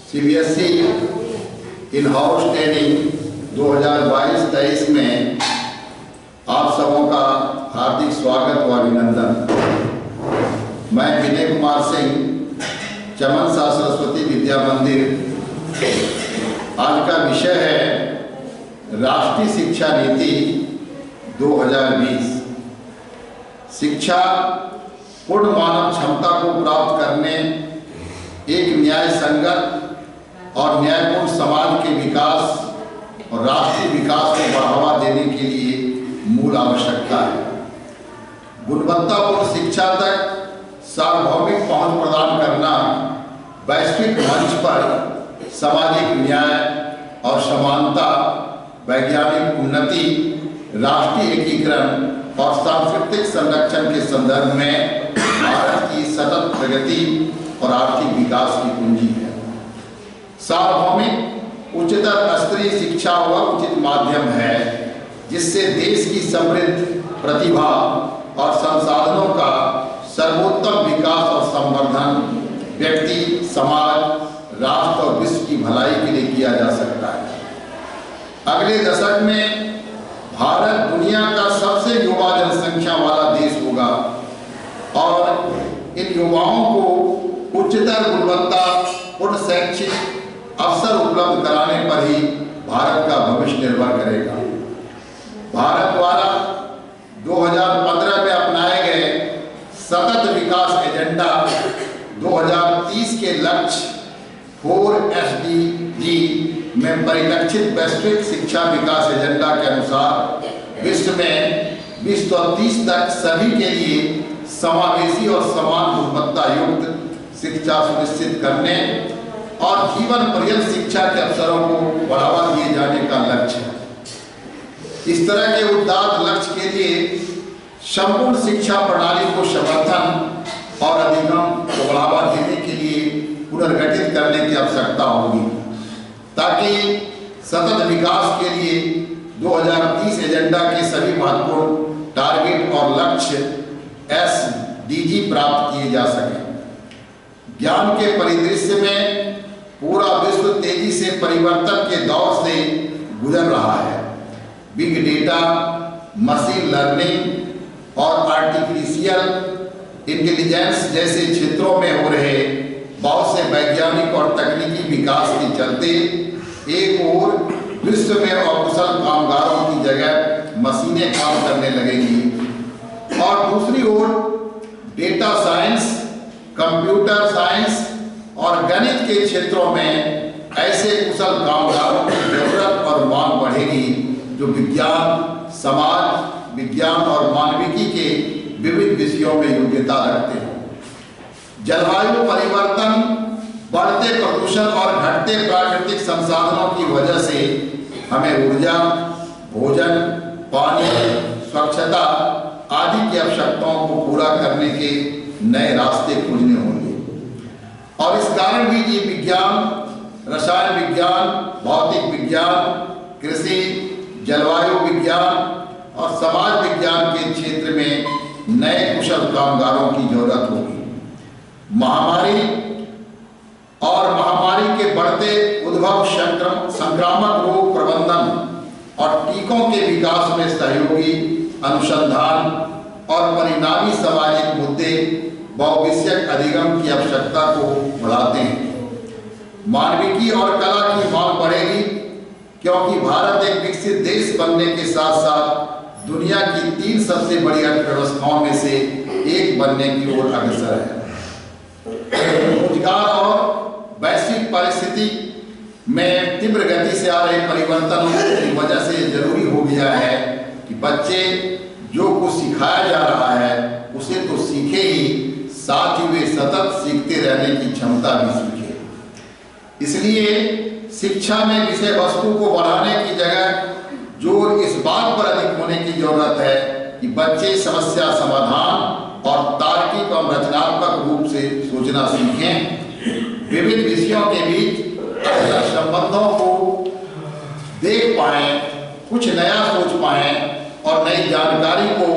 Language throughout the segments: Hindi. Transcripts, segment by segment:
सीबीएसई इन हाउस ट्रेनिंग 2022-23 में आप सबों का हार्दिक स्वागत व अभिनंदन। मैं विनय कुमार सिंह, चमन शाह सरस्वती विद्या मंदिर। आज का विषय है राष्ट्रीय शिक्षा नीति 2020। शिक्षा पूर्ण मानव क्षमता को प्राप्त करने, एक न्याय संगत और न्यायपूर्ण समाज के विकास और राष्ट्रीय विकास को बढ़ावा देने के लिए मूल आवश्यकता है। गुणवत्तापूर्ण शिक्षा तक सार्वभौमिक पहुंच प्रदान करना, वैश्विक मंच पर सामाजिक न्याय और समानता, वैज्ञानिक उन्नति, राष्ट्रीय एकीकरण और सांस्कृतिक संरक्षण के संदर्भ में भारत की सतत प्रगति और आर्थिक विकास की कुंजी है। सार्वभौमिक उच्चतर स्तरीय शिक्षा वह उचित माध्यम है जिससे देश की समृद्ध प्रतिभा और संसाधनों का सर्वोत्तम विकास और संवर्धन व्यक्ति, समाज, राष्ट्र और विश्व की भलाई के लिए किया जा सकता है। अगले दशक में भारत दुनिया का सबसे युवा जनसंख्या वाला देश होगा और इन युवाओं को उच्चतर गुणवत्तापूर्ण शैक्षिक अवसर उपलब्ध कराने पर ही भारत का भविष्य निर्भर करेगा। भारत द्वारा 2015 में अपनाए गए सतत विकास एजेंडा 2030 के लक्ष्य 4SDG में परिलक्षित वैश्विक शिक्षा विकास एजेंडा के अनुसार विश्व में 2030 तक सभी के लिए समावेशी और समान गुणवत्ता युक्त शिक्षा सुनिश्चित करने और जीवन पर्यंत शिक्षा के अवसरों को बढ़ावा दिए जाने का लक्ष्य है। इस तरह के उदात्त लक्ष्य के लिए संपूर्ण शिक्षा प्रणाली को समर्थन और अधिगम को बढ़ावा देने के लिए पुनर्गठित करने की आवश्यकता होगी, ताकि सतत विकास के लिए 2030 एजेंडा के सभी महत्वपूर्ण टारगेट और लक्ष्य SDG प्राप्त किए जा सके। ज्ञान के परिदृश्य में पूरा विश्व तेजी से परिवर्तन के दौर से गुजर रहा है। बिग डेटा, मशीन लर्निंग और आर्टिफिशियल इंटेलिजेंस जैसे क्षेत्रों में हो रहे बहुत से वैज्ञानिक और तकनीकी विकास के चलते एक ओर विश्व में अकुशल कामगारों की जगह मशीनें काम करने लगेंगी और दूसरी ओर डेटा साइंस, कंप्यूटर साइंस और गणित के क्षेत्रों में ऐसे कुशल कामगारों की जरूरत और मांग बढ़ेगी जो विज्ञान, समाज विज्ञान और मानविकी के विविध विषयों में योग्यता रखते हैं। जलवायु परिवर्तन, बढ़ते प्रदूषण और घटते प्राकृतिक संसाधनों की वजह से हमें ऊर्जा, भोजन, पानी, स्वच्छता आदि की आवश्यकताओं को पूरा करने के नए रास्ते खोजने होंगे और इस कारण भी जीव विज्ञान, रसायन विज्ञान, भौतिक विज्ञान, कृषि, जलवायु विज्ञान और समाज विज्ञान के क्षेत्र में नए कुशल कामगारों की जरूरत होगी। महामारी के बढ़ते उद्भव, संक्रामक रोग प्रबंधन और टीकों के विकास में सहयोगी अनुसंधान और परिणामी सामाजिक मुद्दे बहुविषयक अधिगम की आवश्यकता को बढ़ाते हैं। मानविकी और कला की मांग बढ़ेगी क्योंकि भारत एक विकसित देश बनने के साथ साथ दुनिया की 3 सबसे बड़ी अर्थव्यवस्थाओं में से एक बनने की ओर अग्रसर है। रोजगार और वैश्विक परिस्थिति में तीव्र गति से आ रहे परिवर्तनों की वजह से जरूरी हो गया है कि बच्चे जो कुछ सिखाया जा रहा है उसे तो सीखे ही, साथ ही वे सतत सीखते रहने की क्षमता भी सीखे। इसलिए शिक्षा में विषय वस्तु को बढ़ाने की जगह जोर इस बात पर अधिक होने की जरूरत है कि बच्चे समस्या समाधान और तार्किक और रचनात्मक रूप से सोचना सीखें, विभिन्न विषयों के बीच संबंधों को देख पाएं, कुछ नया सोच पाएं और नई जानकारी को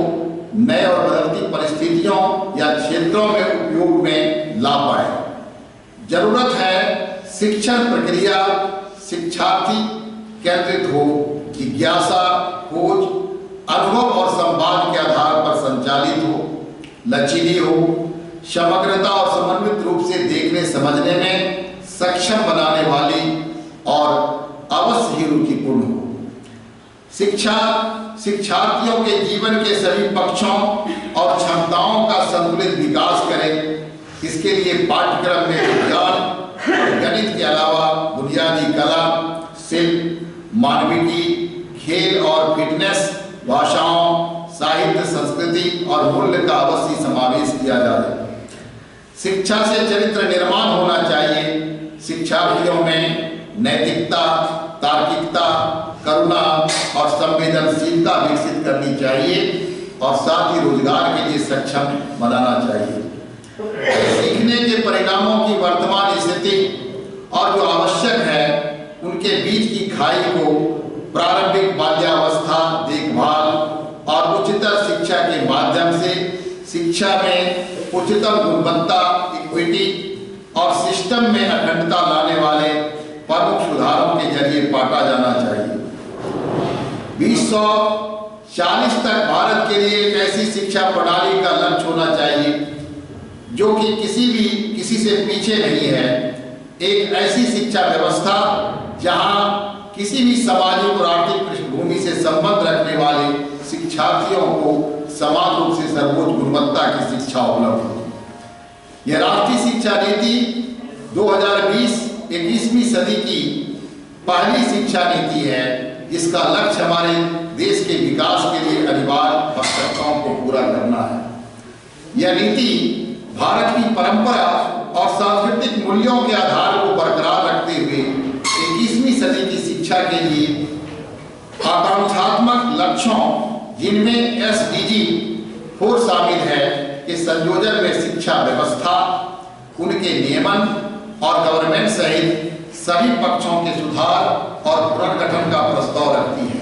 नए और बदलती परिस्थितियों या क्षेत्रों में उपयोग में ला पाए। जरूरत है शिक्षण प्रक्रिया शिक्षार्थी केंद्रित हो, जिज्ञासा, खोज, अनुभव और संवाद के आधार पर संचालित हो, लचीली हो, समग्रता और समन्वित रूप से देखने समझने में सक्षम बनाने वाली और अवश्य ही रुचिपूर्ण हो। शिक्षा शिक्षार्थियों के जीवन के सभी पक्षों और क्षमताओं का संतुलित विकास करे। इसके लिए पाठ्यक्रम में विज्ञान और गणित के अलावा बुनियादी कला, शिल्प, मानविकी, खेल और फिटनेस, भाषाओं, साहित्य, संस्कृति और मूल्य का अवश्य समावेश किया जाए। शिक्षा से चरित्र निर्माण होना चाहिए। शिक्षार्थियों में नैतिकता, तार्किकता, करुणा और संवेदनशीलता विकसित करनी चाहिए और साथ ही रोजगार के लिए सक्षम बनाना चाहिए। सीखने के परिणामों की वर्तमान स्थिति और जो आवश्यक है उनके बीच की खाई को प्रारंभिक बाल्यावस्था, देखभाल और उच्चतर शिक्षा के माध्यम से शिक्षा में उच्चतम गुणवत्ता, इक्विटी और सिस्टम में अखंडता लाने वाले प्रमुख सुधारों के जरिए पाटा जाना चाहिए। 2040 तक भारत के लिए एक ऐसी शिक्षा प्रणाली का लक्ष्य होना चाहिए जो कि किसी से पीछे नहीं है। एक ऐसी शिक्षा व्यवस्था जहां किसी भी सामाजिक और आर्थिक पृष्ठभूमि से संबंध रखने वाले शिक्षार्थियों को समान रूप से सर्वोच्च गुणवत्ता की शिक्षा उपलब्ध हो। यह राष्ट्रीय शिक्षा नीति 2020-21वीं सदी की पहली शिक्षा नीति है जिसका लक्ष्य हमारे देश के विकास के लिए अनिवार्य आवश्यकताओं को पूरा करना है। यह नीति भारत की परंपरा और सांस्कृतिक मूल्यों के आधार को बरकरार रखते हुए 21वीं सदी की शिक्षा के लिए आकांक्षात्मक लक्ष्यों जिनमें SDG 4 शामिल है के संयोजन में शिक्षा व्यवस्था, उनके नियमन और गवर्नमेंट सहित सभी पक्षों के सुधार और पुनर्गठन का प्रस्ताव रखती है।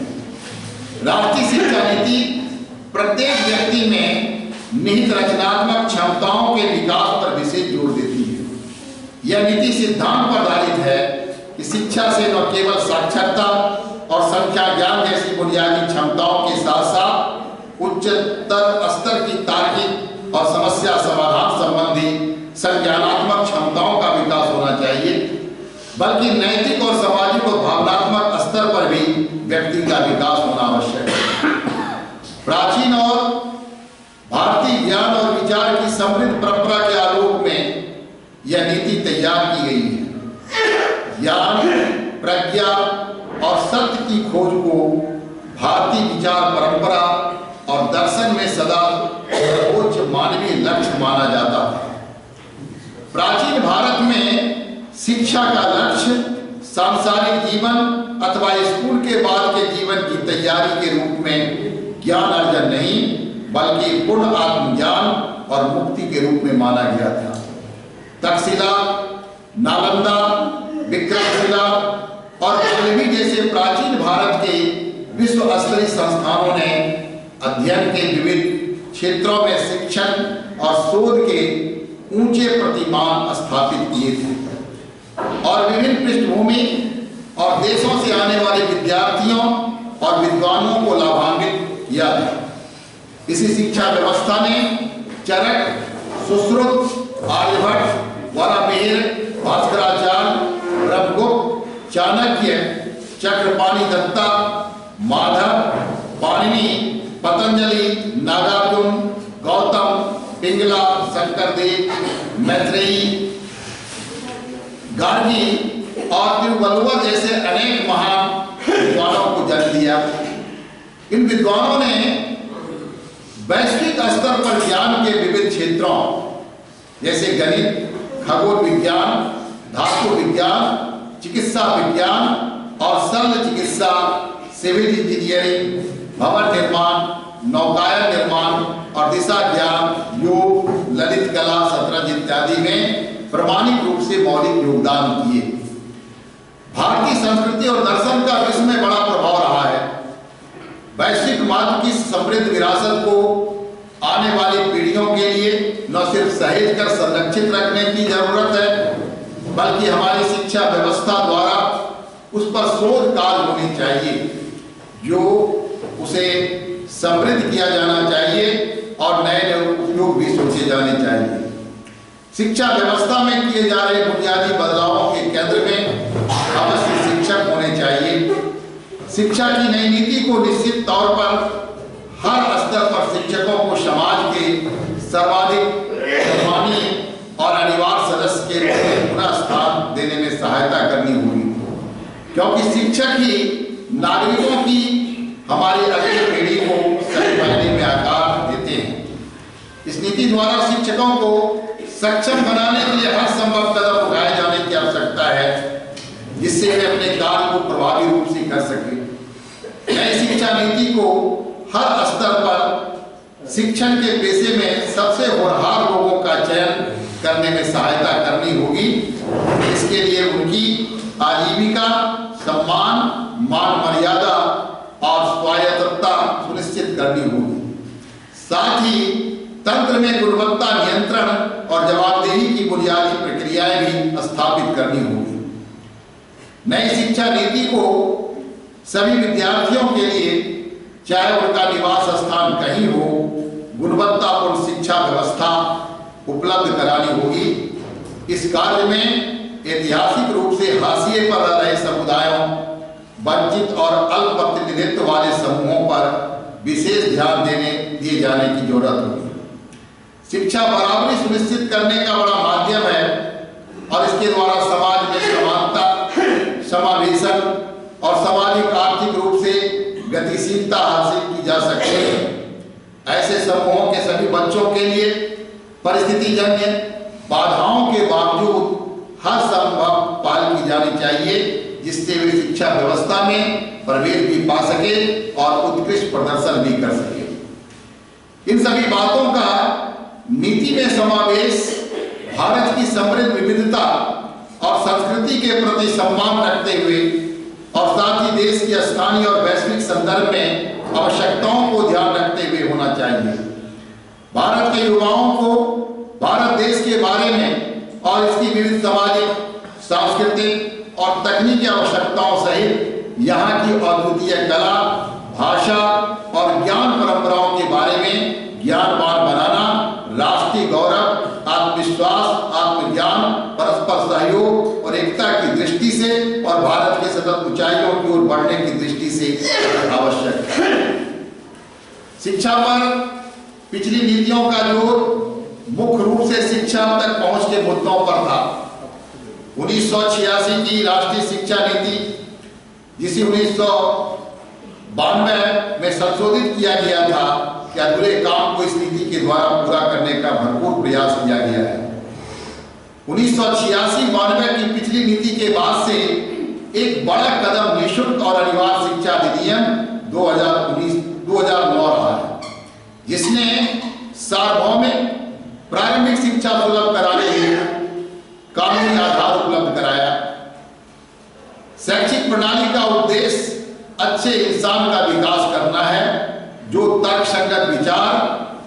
राष्ट्रीय शिक्षा नीति प्रत्येक व्यक्ति में निहित रचनात्मक क्षमताओं के विकास पर विशेष जोर देती है। यह नीति सिद्धांत पर आधारित है कि शिक्षा से न केवल साक्षरता और संख्या ज्ञान जैसी बुनियादी क्षमताओं के साथ साथ उच्चतर स्तर की तार्किक और समस्या समाधान संबंधी संज्ञानात्मक क्षमताओं का विकास होना चाहिए, बल्कि नैतिक और सामाजिक और भावनात्मक स्तर पर भी व्यक्ति का विकास होना आवश्यक है। प्राचीन और भारतीय ज्ञान और विचार की समृद्ध परंपरा के आलोक में यह नीति तैयार की गई है। ज्ञान, प्रज्ञा और सत्य की खोज को भारतीय विचार परंपरा और दर्शन में सदा सर्वोच्च मानवीय लक्ष्य माना जाता था। प्राचीन भारत में शिक्षा का लक्ष्य सांसारिक जीवन अथवा स्कूल के बाद के जीवन की तैयारी के रूप में ज्ञान अर्जन नहीं, बल्कि पूर्ण आत्मज्ञान और मुक्ति के रूप में माना गया था। तक्षशिला, नालंदा, विक्रमशिला और पल्लवी जैसे प्राचीन भारत के विश्व स्तरीय संस्थानों ने अध्ययन के विविध क्षेत्रों में शिक्षण और शोध के ऊंचे प्रतिमान स्थापित किए थे और विभिन्न पृष्ठभूमि और देशों से आने वाले विद्यार्थियों और विद्वानों को लाभान्वित किया था। इसी शिक्षा व्यवस्था ने चरक, सुश्रुत, आर्यभट्ट, वराहमिहिर, भास्कराचार्य, ब्रह्मगुप्त, चाणक्य, चक्रपाणि दत्ता, माधव, पाणिनि, पतंजलि, नागार्जुन, गौतम, पिंगला, शंकरदेव, मैत्रेयी, गार्गी और तिरुवल्लुवर जैसे अनेक महान विद्वानों को जन्म दिया। इन विद्वानों ने वैश्विक स्तर पर ज्ञान के विविध क्षेत्रों जैसे गणित, खगोल विज्ञान, धातु विज्ञान, चिकित्सा विज्ञान और शल्य चिकित्सा, सिविल इंजीनियरिंग, भवन निर्माण, नौकायन निर्माण और दिशा ज्ञान, योग, ललित कला, शतरंज इत्यादि में प्रामाणिक रूप से मौलिक योगदान किए। भारतीय संस्कृति और दर्शन का विश्व में बड़ा प्रभाव रहा है। वैश्विक मार्ग की समृद्ध विरासत को आने वाली पीढ़ियों के लिए न सिर्फ सहेज कर संरक्षित रखने की जरूरत है, बल्कि हमारी शिक्षा व्यवस्था द्वारा उस पर शोध कार्य होनी चाहिए, जो उसे समृद्ध किया जाना चाहिए और नए नए उपयोग भी सोचे जाने चाहिए। शिक्षा व्यवस्था में किए जा रहे बुनियादी बदलावों के केंद्र में अवश्य शिक्षक होने चाहिए। शिक्षा की नई नीति को निश्चित तौर पर हर स्तर पर शिक्षकों को समाज के सर्वाधिक सम्मानीय और अनिवार्य सदस्य के रूप में पुनः स्थान देने में सहायता करनी होगी, क्योंकि शिक्षक ही नागरिकों की हमारी अगली पीढ़ी को सही मायने में आकार देते हैं। इस नीति द्वारा शिक्षकों को सक्षम बनाने के लिए हर संभव कदम उठाए जाने की आवश्यकता है, जिससे वे अपने कार्य को प्रभावी रूप से कर सकें। नई शिक्षा नीति को हर स्तर पर शिक्षण के पेशे में सबसे होनहार लोगों का चयन करने में सहायता करनी होगी। इसके लिए उनकी आजीविका, सम्मान, मान मर्यादा और स्वायत्तता सुनिश्चित करनी होगी। साथ ही तंत्र में गुणवत्ता नियंत्रण और जवाबदेही की बुनियादी प्रक्रियाएं भी स्थापित करनी होगी। नई शिक्षा नीति को सभी विद्यार्थियों के लिए, चाहे उनका निवास स्थान कहीं हो, गुणवत्तापूर्ण शिक्षा व्यवस्था उपलब्ध करानी होगी। इस कार्य में ऐतिहासिक रूप से हाशिए पर रह रहे समुदायों, वंचित और अल्प प्रतिनिधित्व वाले समूहों पर विशेष ध्यान दिए जाने की जरूरत होगी। शिक्षा बराबरी सुनिश्चित करने का बड़ा माध्यम है और इसके द्वारा समाज में समानता, समावेशन और सामाजिक आर्थिक रूप से गतिशीलता हासिल की जा सकती है। ऐसे समूहों के सभी बच्चों के लिए परिस्थितिजन्य बाधाओं के बावजूद हर संभव पहल की जानी चाहिए, जिससे वे शिक्षा व्यवस्था में प्रवेश भी पा सके और उत्कृष्ट प्रदर्शन भी कर सके। इन सभी बातों का नीति में समावेश भारत की समृद्ध विविधता और संस्कृति के प्रति सम्मान रखते हुए और साथ ही देश के स्थानीय और वैश्विक संदर्भ में आवश्यकताओं को ध्यान रखते हुए होना चाहिए। भारत के युवाओं को भारत देश के बारे में और इसकी विविध सामाजिक, सांस्कृतिक और तकनीकी आवश्यकताओं सहित यहाँ की अद्वितीय कला, भाषा और ज्ञान परंपराओं के बारे में ज्ञानवान बनाना राष्ट्रीय गौरव, आत्मविश्वास, आत्मज्ञान, परस्पर सहयोग और एकता की दृष्टि से और भारत के सतत ऊंचाइयों की ओर बढ़ने की दृष्टि से आवश्यक है। शिक्षा पर पिछली नीतियों का जोर मुख्य रूप से शिक्षा तक पहुंच के मुद्दों पर था। 1986 की राष्ट्रीय शिक्षा नीति, जिसे 1992 में संशोधित किया गया था, कि अधूरे काम को इस नीति के द्वारा पूरा करने का भरपूर प्रयास किया गया है। 1986-92 की पिछली नीति के बाद से एक बड़ा कदम निःशुल्क और अनिवार्य शिक्षा अधिनियम 2009 रहा है, जिसने सार्वभौमिक प्रारंभिक शिक्षा सुलभ कराने के लिए कानूनी आधार उपलब्ध कराया। शैक्षिक प्रणाली का उद्देश्य अच्छे इंसान का विकास करना है, जो तर्कसंगत विचार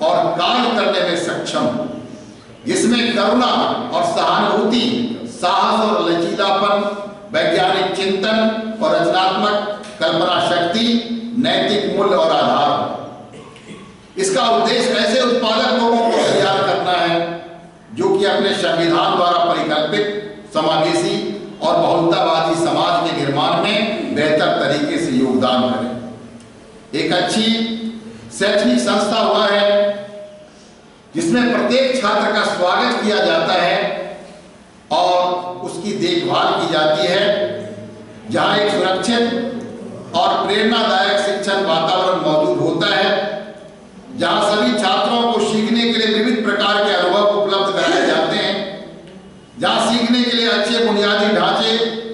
और कार्य करने में सक्षम हो, जिसमें करुणा और सहानुभूति, साहस और लचीलापन, वैज्ञानिक चिंतन और रचनात्मक कल्पना शक्ति, नैतिक मूल्य और आधार हो। इसका उद्देश्य ऐसे उत्पादक लोगों को तैयार करना है जो कि अपने संविधान द्वारा परिकल्पित समावेशी और बहुलतावादी समाज के निर्माण में बेहतर तरीके से योगदान करें। एक अच्छी शैक्षणिक संस्था हुआ है जिसमें प्रत्येक छात्र का स्वागत किया जाता है और उसकी देखभाल की जाती है, जहां एक सुरक्षित और प्रेरणादायक शिक्षण वातावरण मौजूद होता है, जहां सभी छात्रों को सीखने के लिए विविध प्रकार के अनुभव उपलब्ध कराए जाते हैं, जहां सीखने के लिए अच्छे बुनियादी ढांचे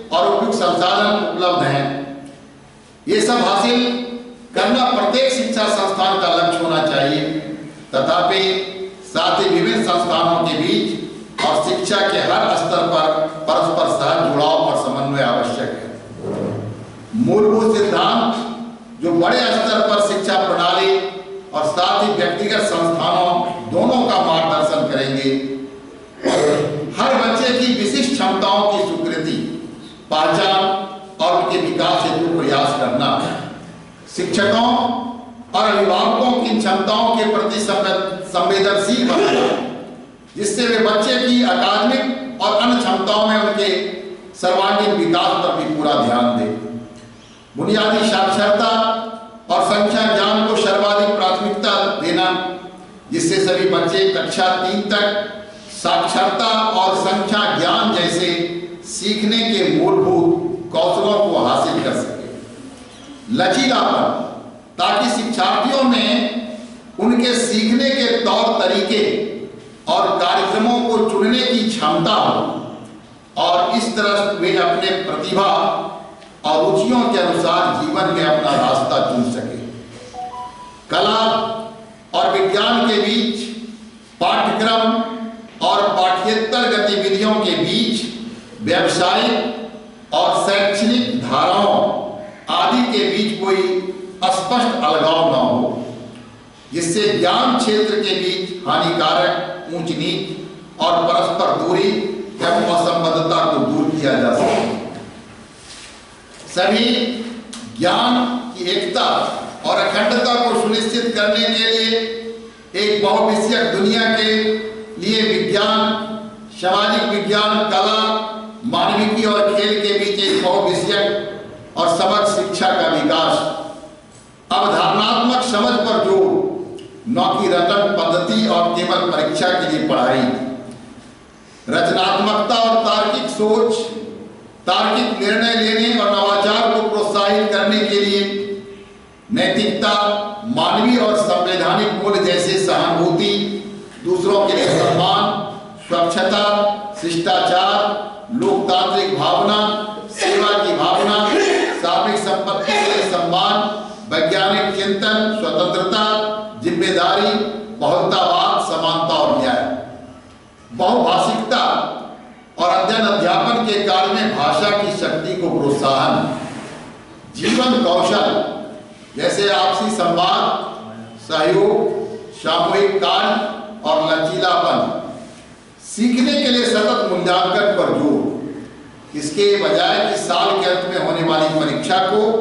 और उपयुक्त संसाधन उपलब्ध हैं। ये सब हासिल करना प्रत्येक शिक्षा संस्थान का लक्ष्य होना चाहिए। तथापि साथ ही विभिन्न संस्थानों के बीच और शिक्षा के हर स्तर पर परस्पर सहज जुड़ाव और समन्वय आवश्यक है। मूलभूत सिद्धांत जो बड़े स्तर पर शिक्षा प्रणाली और साथ ही व्यक्तिगत संस्थानों दोनों का मार्गदर्शन करेंगे। हर बच्चे की विशिष्ट क्षमताओं पहचान और उनके विकास हेतु प्रयास करना। शिक्षकों और अभिभावकों की क्षमताओं के प्रति संवेदनशील बनना, जिससे वे बच्चे की अकादमिक और अन्य क्षमताओं में उनके सर्वांगीण विकास पर भी पूरा ध्यान दें। बुनियादी साक्षरता और संख्या ज्ञान को सर्वाधिक प्राथमिकता देना, जिससे सभी बच्चे कक्षा 3 तक साक्षरता और संख्या ज्ञान जैसे सीखने के मूलभूत कौशलों को हासिल कर सके। लचीलापन, ताकि शिक्षार्थियों में उनके सीखने के तौर तरीके और कार्यक्रमों को चुनने की क्षमता हो और इस तरह वे अपने प्रतिभा और रुचियों के अनुसार जीवन में अपना रास्ता चुन सके। कला और विज्ञान के बीच, पाठ्यक्रम और पाठ्येतर गतिविधियों के बीच व्यावसायिक और शैक्षणिक धाराओं आदि के बीच कोई स्पष्ट अलगाव न हो, जिससे ज्ञान क्षेत्र के बीच हानिकारक ऊंच नीच और परस्पर दूरी एवं असंबद्धता को दूर किया जा सके। सभी ज्ञान की एकता और अखंडता को सुनिश्चित करने के लिए एक बहुविषयक दुनिया के लिए विज्ञान, सामाजिक विज्ञान, कला, मानविकी और खेल के बीच एक बहुविषयक और समग्र शिक्षा का विकास, अवधारणात्मक समझ पर जोर, न कि रटन पद्धति और केवल परीक्षा के लिए पढ़ाई, रचनात्मकता और तार्किक सोच, तार्किक निर्णय लेने और नवाचार को प्रोत्साहित करने के लिए नैतिकता, मानवीय और संवैधानिक मूल्य जैसे सहानुभूति, दूसरों के लिए सम्मान, स्वच्छता, शिष्टाचार, लोकतांत्रिक भावना, सेवा की भावना, सार्वजनिक संपत्ति के लिए सम्मान, वैज्ञानिक चिंतन, स्वतंत्रता, जिम्मेदारी, बहुलतावाद, समानता और न्याय, बहुभाषिकता और अध्ययन अध्यापन के कार्य में भाषा की शक्ति को प्रोत्साहन, जीवन कौशल जैसे आपसी संवाद, सहयोग, सामूहिक कार्य और लचीलापन, सीखने के लिए सतत मूल्यांकन पर जोर, इसके बजाय कि साल के अंत में होने वाली परीक्षा को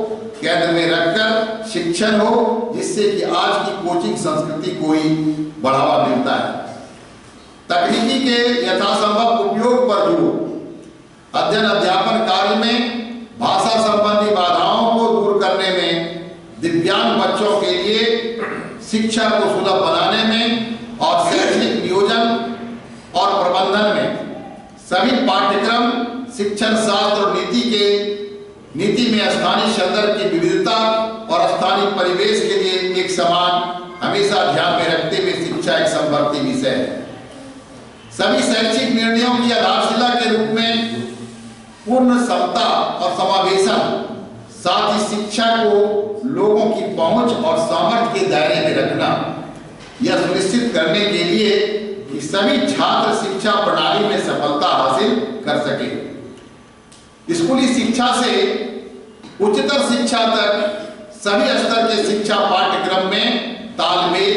केंद्र में रखकर शिक्षण हो, जिससे कि आज की कोचिंग संस्कृति को ही बढ़ावा मिलता है। तकनीकी के यथासंभव उपयोग पर जोर, अध्ययन अध्यापन कार्य में भाषा संबंधी बाधाओं को दूर करने में, दिव्यांग बच्चों के लिए शिक्षा को सुलभ बनाने में और शैक्षणिक नियोजन और प्रबंधन में सभी पाठ्यक्रम, शिक्षण शास्त्र और नीति में स्थानीय संदर्भ की विविधता और स्थानीय परिवेश के लिए एक समान हमेशा ध्यान में रखते हुए शिक्षा एक समवर्ती विषय है। सभी शैक्षिक निर्णयों की आधारशिला के रूप में पूर्ण समता और समावेशन, साथ ही शिक्षा को लोगों की पहुंच और सामर्थ्य के दायरे में रखना, यह सुनिश्चित करने के लिए कि सभी छात्र शिक्षा प्रणाली में सफलता हासिल कर सके। स्कूली शिक्षा से उच्चतर शिक्षा तक सभी स्तर के शिक्षा पाठ्यक्रम में तालमेल,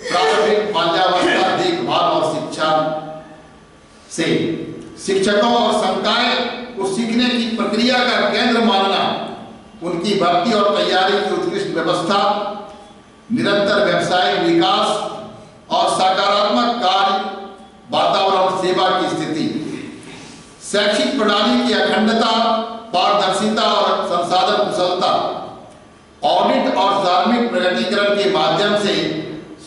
प्राथमिक, बाल्यावस्था, देखभाल और शिक्षा से शिक्षकों और संकाय को सीखने की प्रक्रिया का केंद्र मानना, उनकी भर्ती और तैयारी की उत्कृष्ट व्यवस्था, निरंतर व्यवसायिक विकास और सकारात्मक कार्य वातावरण सेवा की स्थिति, शैक्षिक प्रणाली की अखंडता, पारदर्शिता और संसाधन कुशलता, ऑडिट और धार्मिक प्रगटीकरण के माध्यम से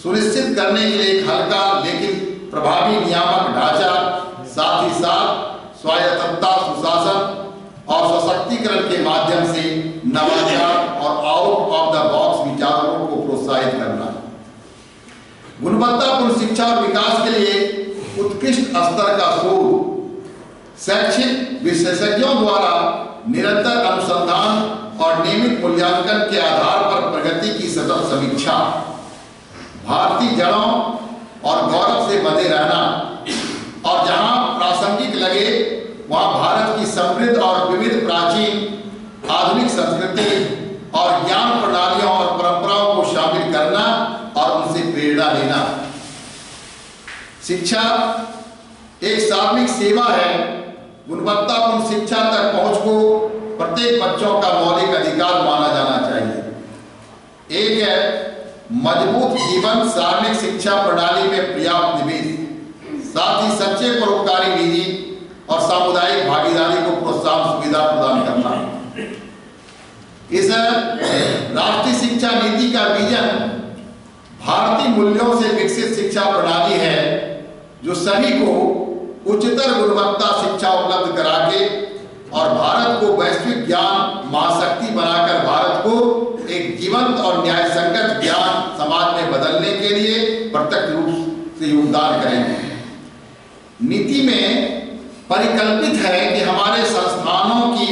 सुनिश्चित करने के लिए एक हल्का लेकिन प्रभावी नियामक ढांचा, साथ ही साथ स्वायत्तता, सुशासन और सशक्तिकरण के माध्यम से नवाचार और आउट ऑफ द बॉक्स विचारों को प्रोत्साहित करना, गुणवत्तापूर्ण शिक्षा और विकास के लिए उत्कृष्ट स्तर का शोध, शैक्षिक विशेषज्ञों द्वारा निरंतर अनुसंधान और नियमित मूल्यांकन के आधार पर प्रगति की सतत समीक्षा, भारतीय जड़ों और गौरव से बंधे रहना और जहां प्रासंगिक लगे वहां भारत की समृद्ध और विविध प्राचीन आधुनिक संस्कृति और ज्ञान प्रणालियों और परंपराओं को शामिल करना और उनसे प्रेरणा लेना। शिक्षा एक सार्वजनिक सेवा है। गुणवत्तापूर्ण शिक्षा तक पहुंच को प्रत्येक बच्चों का मौलिक अधिकार माना जाना चाहिए। एक है मजबूत जीवन सार्वजनिक शिक्षा प्रणाली में पर्याप्त निवेश, साथ ही सच्चे परोपकारी निजी और सामुदायिक भागीदारी को प्रोत्साहन सुविधा प्रदान करना। इस राष्ट्रीय शिक्षा नीति का विजन भारतीय मूल्यों से विकसित शिक्षा प्रणाली है जो सभी को उच्चतर गुणवत्ता शिक्षा उपलब्ध करा के और भारत को वैश्विक ज्ञान महाशक्ति बनाकर भारत को एक जीवंत और न्याय संगत ज्ञान समाज में बदलने के लिए प्रत्यक्ष रूप से योगदान करेंगे। नीति में परिकल्पित है कि हमारे संस्थानों की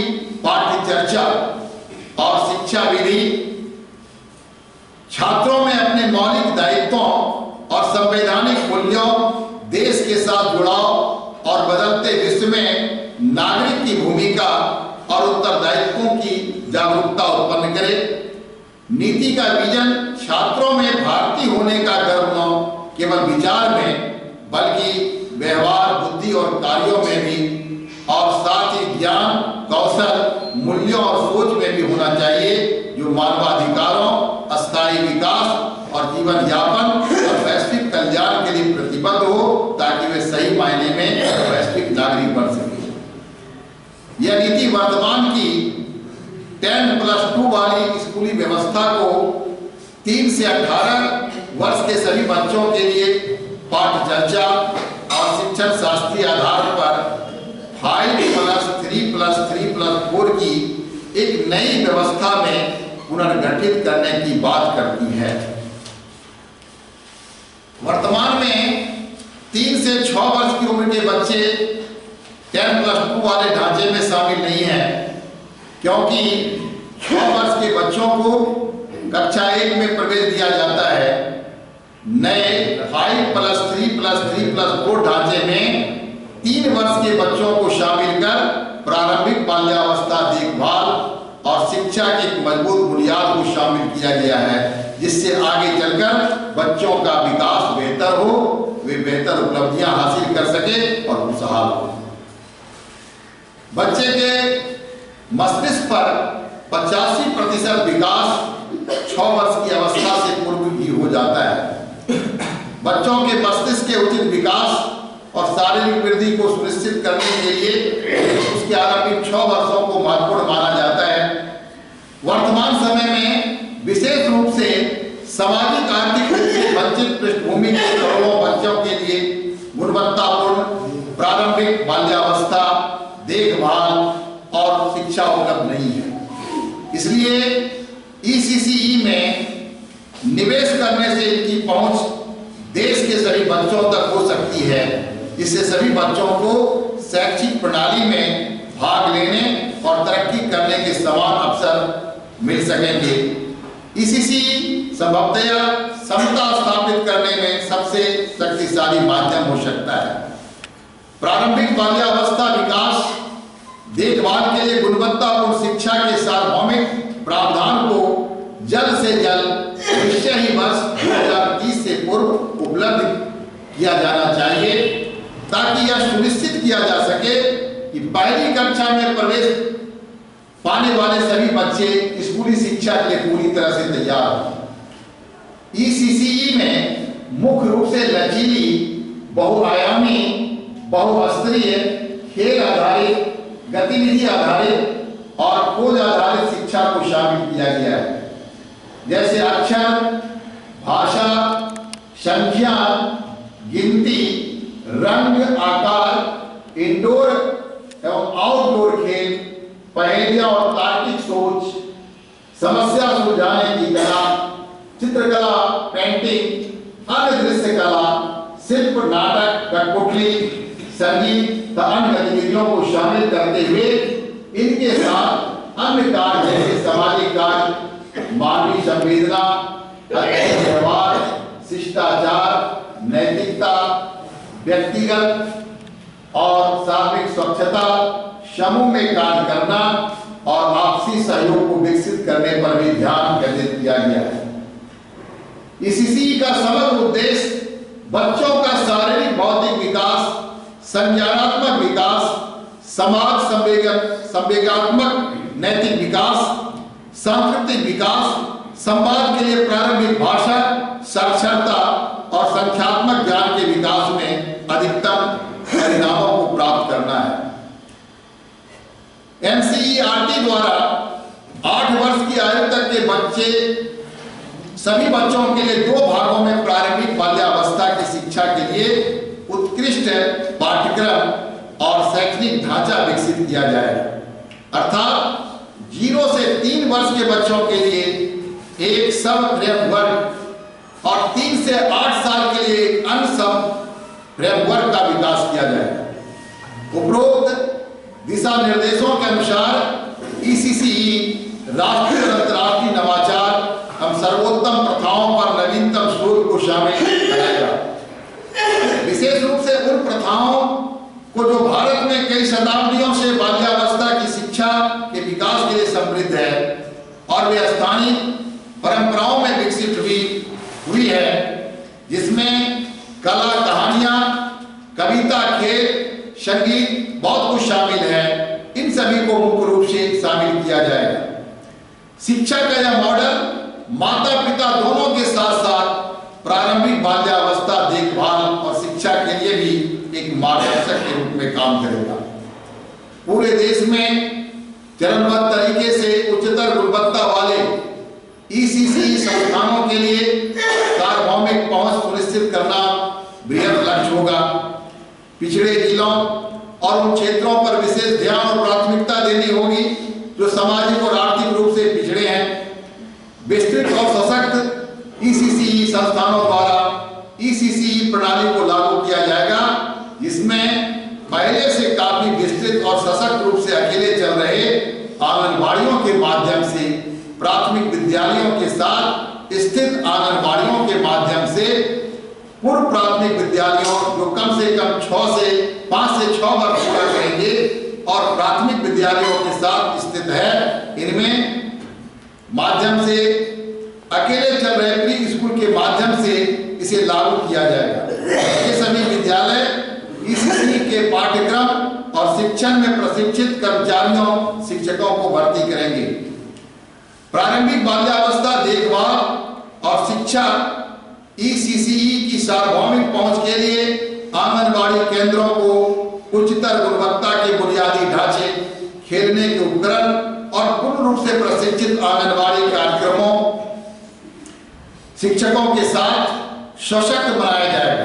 पाठ्य चर्चा और शिक्षा विधि छात्रों में अपने मौलिक दायित्वों और संवैधानिक मूल्यों, देश के साथ जुड़ाव और बदलते विश्व में नागरिक की भूमिका और उत्तरदायित्वों की जागरूकता उत्पन्न करे। नीति का विजन छात्रों में भारतीय होने का गर्व न केवल विचार में बल्कि व्यवहार, बुद्धि और कार्यों में भी और साथ ही ज्ञान, कौशल, मूल्यों और सोच में भी होना चाहिए जो मानवाधिकारों, अस्थायी विकास और जीवन यापन और वैश्विक कल्याण के लिए प्रतिबद्ध हो ताकि वे सही मायने में वैश्विक नागरिक बन सके। यह नीति वर्तमान की 10+2 वाली स्कूली व्यवस्था को 3 से 18 वर्ष के सभी बच्चों के लिए पाठ चर्चा और शिक्षण शास्त्रीय आधार पर 5+3+3+4 की एक नई व्यवस्था में पुनर्गठित करने की बात करती है। वर्तमान में 3 से 6 वर्ष की उम्र के बच्चे 10+2 वाले ढांचे में शामिल नहीं हैं, क्योंकि 6 वर्ष के बच्चों को कक्षा 1 में प्रवेश दिया जाता है। नए 5+3+3+4 ढांचे में 3 वर्ष के बच्चों को शामिल कर प्रारंभिक बाल्यावस्था देखभाल और शिक्षा की एक मजबूत बुनियाद को शामिल किया गया है, जिससे आगे चलकर बच्चों का विकास बेहतर हो, वे बेहतर उपलब्धियां हासिल कर सके और खुशहाल हो। बच्चे के मस्तिष्क पर 85% विकास 6 वर्ष की अवस्था से पूर्व ही हो जाता है। बच्चों के मस्तिष्क के उचित विकास और शारीरिक वृद्धि को सुनिश्चित करने के लिए उसके आरंभिक 6 वर्षों को महत्वपूर्ण माना जाता है। वर्तमान समय में विशेष रूप से सामाजिक आर्थिक रूप से वंचित पृष्ठभूमि के करोड़ों बच्चों के लिए गुणवत्तापूर्ण प्रारंभिक बाल्यावस्था देखभाल और शिक्षा उपलब्ध नहीं है। इसलिए ECCE में निवेश करने से इनकी पहुंच देश के सभी बच्चों तक हो सकती है। इससे सभी बच्चों को शैक्षिक प्रणाली में भाग लेने और तरक्की करने के समान अवसर मिल सकेंगे। ECCE संभवतया समता स्थापित करने में सबसे शक्तिशाली माध्यम हो सकता है। प्रारंभिक बाल्यावस्था विकास देखभाल के लिए गुणवत्तापूर्ण शिक्षा के सार्वभौमिक प्रावधान को जल्द से जल्द निश्चय ही वर्ष 2030 से पूर्व उपलब्ध किया जाना चाहिए, ताकि यह सुनिश्चित किया जा सके कि पहली कक्षा में प्रवेश पाने वाले सभी बच्चे स्कूली शिक्षा के लिए पूरी तरह से तैयार हों। ECCE में मुख्य रूप से लचीली, बहुआयामी, बहुस्तरीय, खेल आधारित, गतिविधि आधारित और खोज आधारित शिक्षा को शामिल किया गया है, जैसे अक्षर, भाषा, संख्या, गिनती, रंग, आकार, इंडोर एवं आउटडोर खेल, पहेलियां और तार्किक सोच, समस्या सुलझाने की कला, चित्रकला, पेंटिंग, अन्य दृश्य कला, शिल्प, नाटक, कठपुतली, संगीत तथा अन्य गतिविधियों को शामिल करते हुए इनके साथ अन्य कार्य जैसे सामाजिक कार्य, मानवीय संवेदना, व्यवहार, शिष्टाचार, नैतिकता, व्यक्तिगत और सार्वजनिक स्वच्छता, समूह में कार्य करना और आपसी सहयोग को विकसित करने पर भी ध्यान केंद्रित किया गया है। ECCE का समग्र उद्देश्य बच्चों का शारीरिक बौद्धिक विकास, संज्ञानात्मक विकास, समाज संवेगात्मक नैतिक विकास, सांस्कृतिक विकास, समाज के लिए प्रारंभिक भाषा, साक्षरता और संख्यात्मक ज्ञान के विकास में अधिकतम परिणामों को प्राप्त करना है। एनसीईआरटी द्वारा 8 वर्ष की आयु तक के सभी बच्चों के लिए 2 भागों में प्रारंभिक बाल्यावस्था की शिक्षा के लिए उत्कृष्ट पाठ्यक्रम और शैक्षणिक ढांचा विकसित किया जाएगा। अर्थात 0 से 3 वर्ष के बच्चों के लिए एक सब फ्रेमवर्क और 3 से 8 साल के लिए एक अन्य सब फ्रेमवर्क का विकास किया जाएगा। उपरोक्त दिशा निर्देशों के अनुसार ईसीसीई राष्ट्रीय और अंतर्राष्ट्रीय नवाचार हम सर्वोत्तम प्रथाओं पर नवीनतम शोध को शामिल करेगा। विशेष रूप से उन प्रथाओं को जो भारत में कई शताब्दियों से बाल्यावस्था की शिक्षा के विकास के लिए समृद्ध है और वे स्थानीय परंपराओं में विकसित हुई है, जिसमें कला, कहानियां, कविता, खेल, संगीत बहुत कुछ शामिल है। इन सभी को मुख्य रूप से शामिल किया जाएगा। शिक्षा का यह मॉडल माता पिता दोनों के साथ साथ प्रारंभिक बाल्यावस्था देखभाल और शिक्षा के लिए भी एक मार्गदर्शक के रूप में काम करेगा। पूरे देश में चरणबद्ध तरीके से उच्चतर गुणवत्ता वाले ईसीसी संस्थानों के लिए सार्वभौमिक पहुंच सुनिश्चित करना बृहद लक्ष्य होगा। पिछड़े जिलों और उन क्षेत्रों पर विशेष ध्यान और प्राथमिकता देनी होगी जो सामाजिक और आर्थिक रूप से पिछड़े हैं। विस्तृत और सशक्त ईसीसी संस्थानों द्वारा ईसीसी प्रणाली को लागू किया जाएगा, जिसमें पहले से काफी विस्तृत और सशक्त रूप से अकेले चल रहे आंगनबाड़ियों के माध्यम से, प्राथमिक विद्यालयों के साथ स्थित आंगनबाड़ियों के माध्यम से पूर्व प्राथमिक विद्यालयों जो कम से कम 5 से 6 वर्ष पूरा करेंगे और प्राथमिक विद्यालयों के साथ स्थित है, इनमें माध्यम से अकेले चल रहे प्री स्कूल के माध्यम से इसे लागू किया जाएगा। ये सभी विद्यालय ईसीसी के पाठ्यक्रम और शिक्षण में प्रशिक्षित कर्मचारियों, शिक्षकों को भर्ती करेंगे। प्रारंभिक बाल्यावस्था देखभाल और शिक्षा ईसीसीई की सार्वभौमिक पहुंच के लिए आंगनबाड़ी केंद्रों को उच्चतर गुणवत्ता के बुनियादी ढांचे, खेलने के उपकरण और पूर्ण रूप से प्रशिक्षित आंगनबाड़ी कार्यक्रमों, शिक्षकों के साथ सशक्त बनाया जाएगा।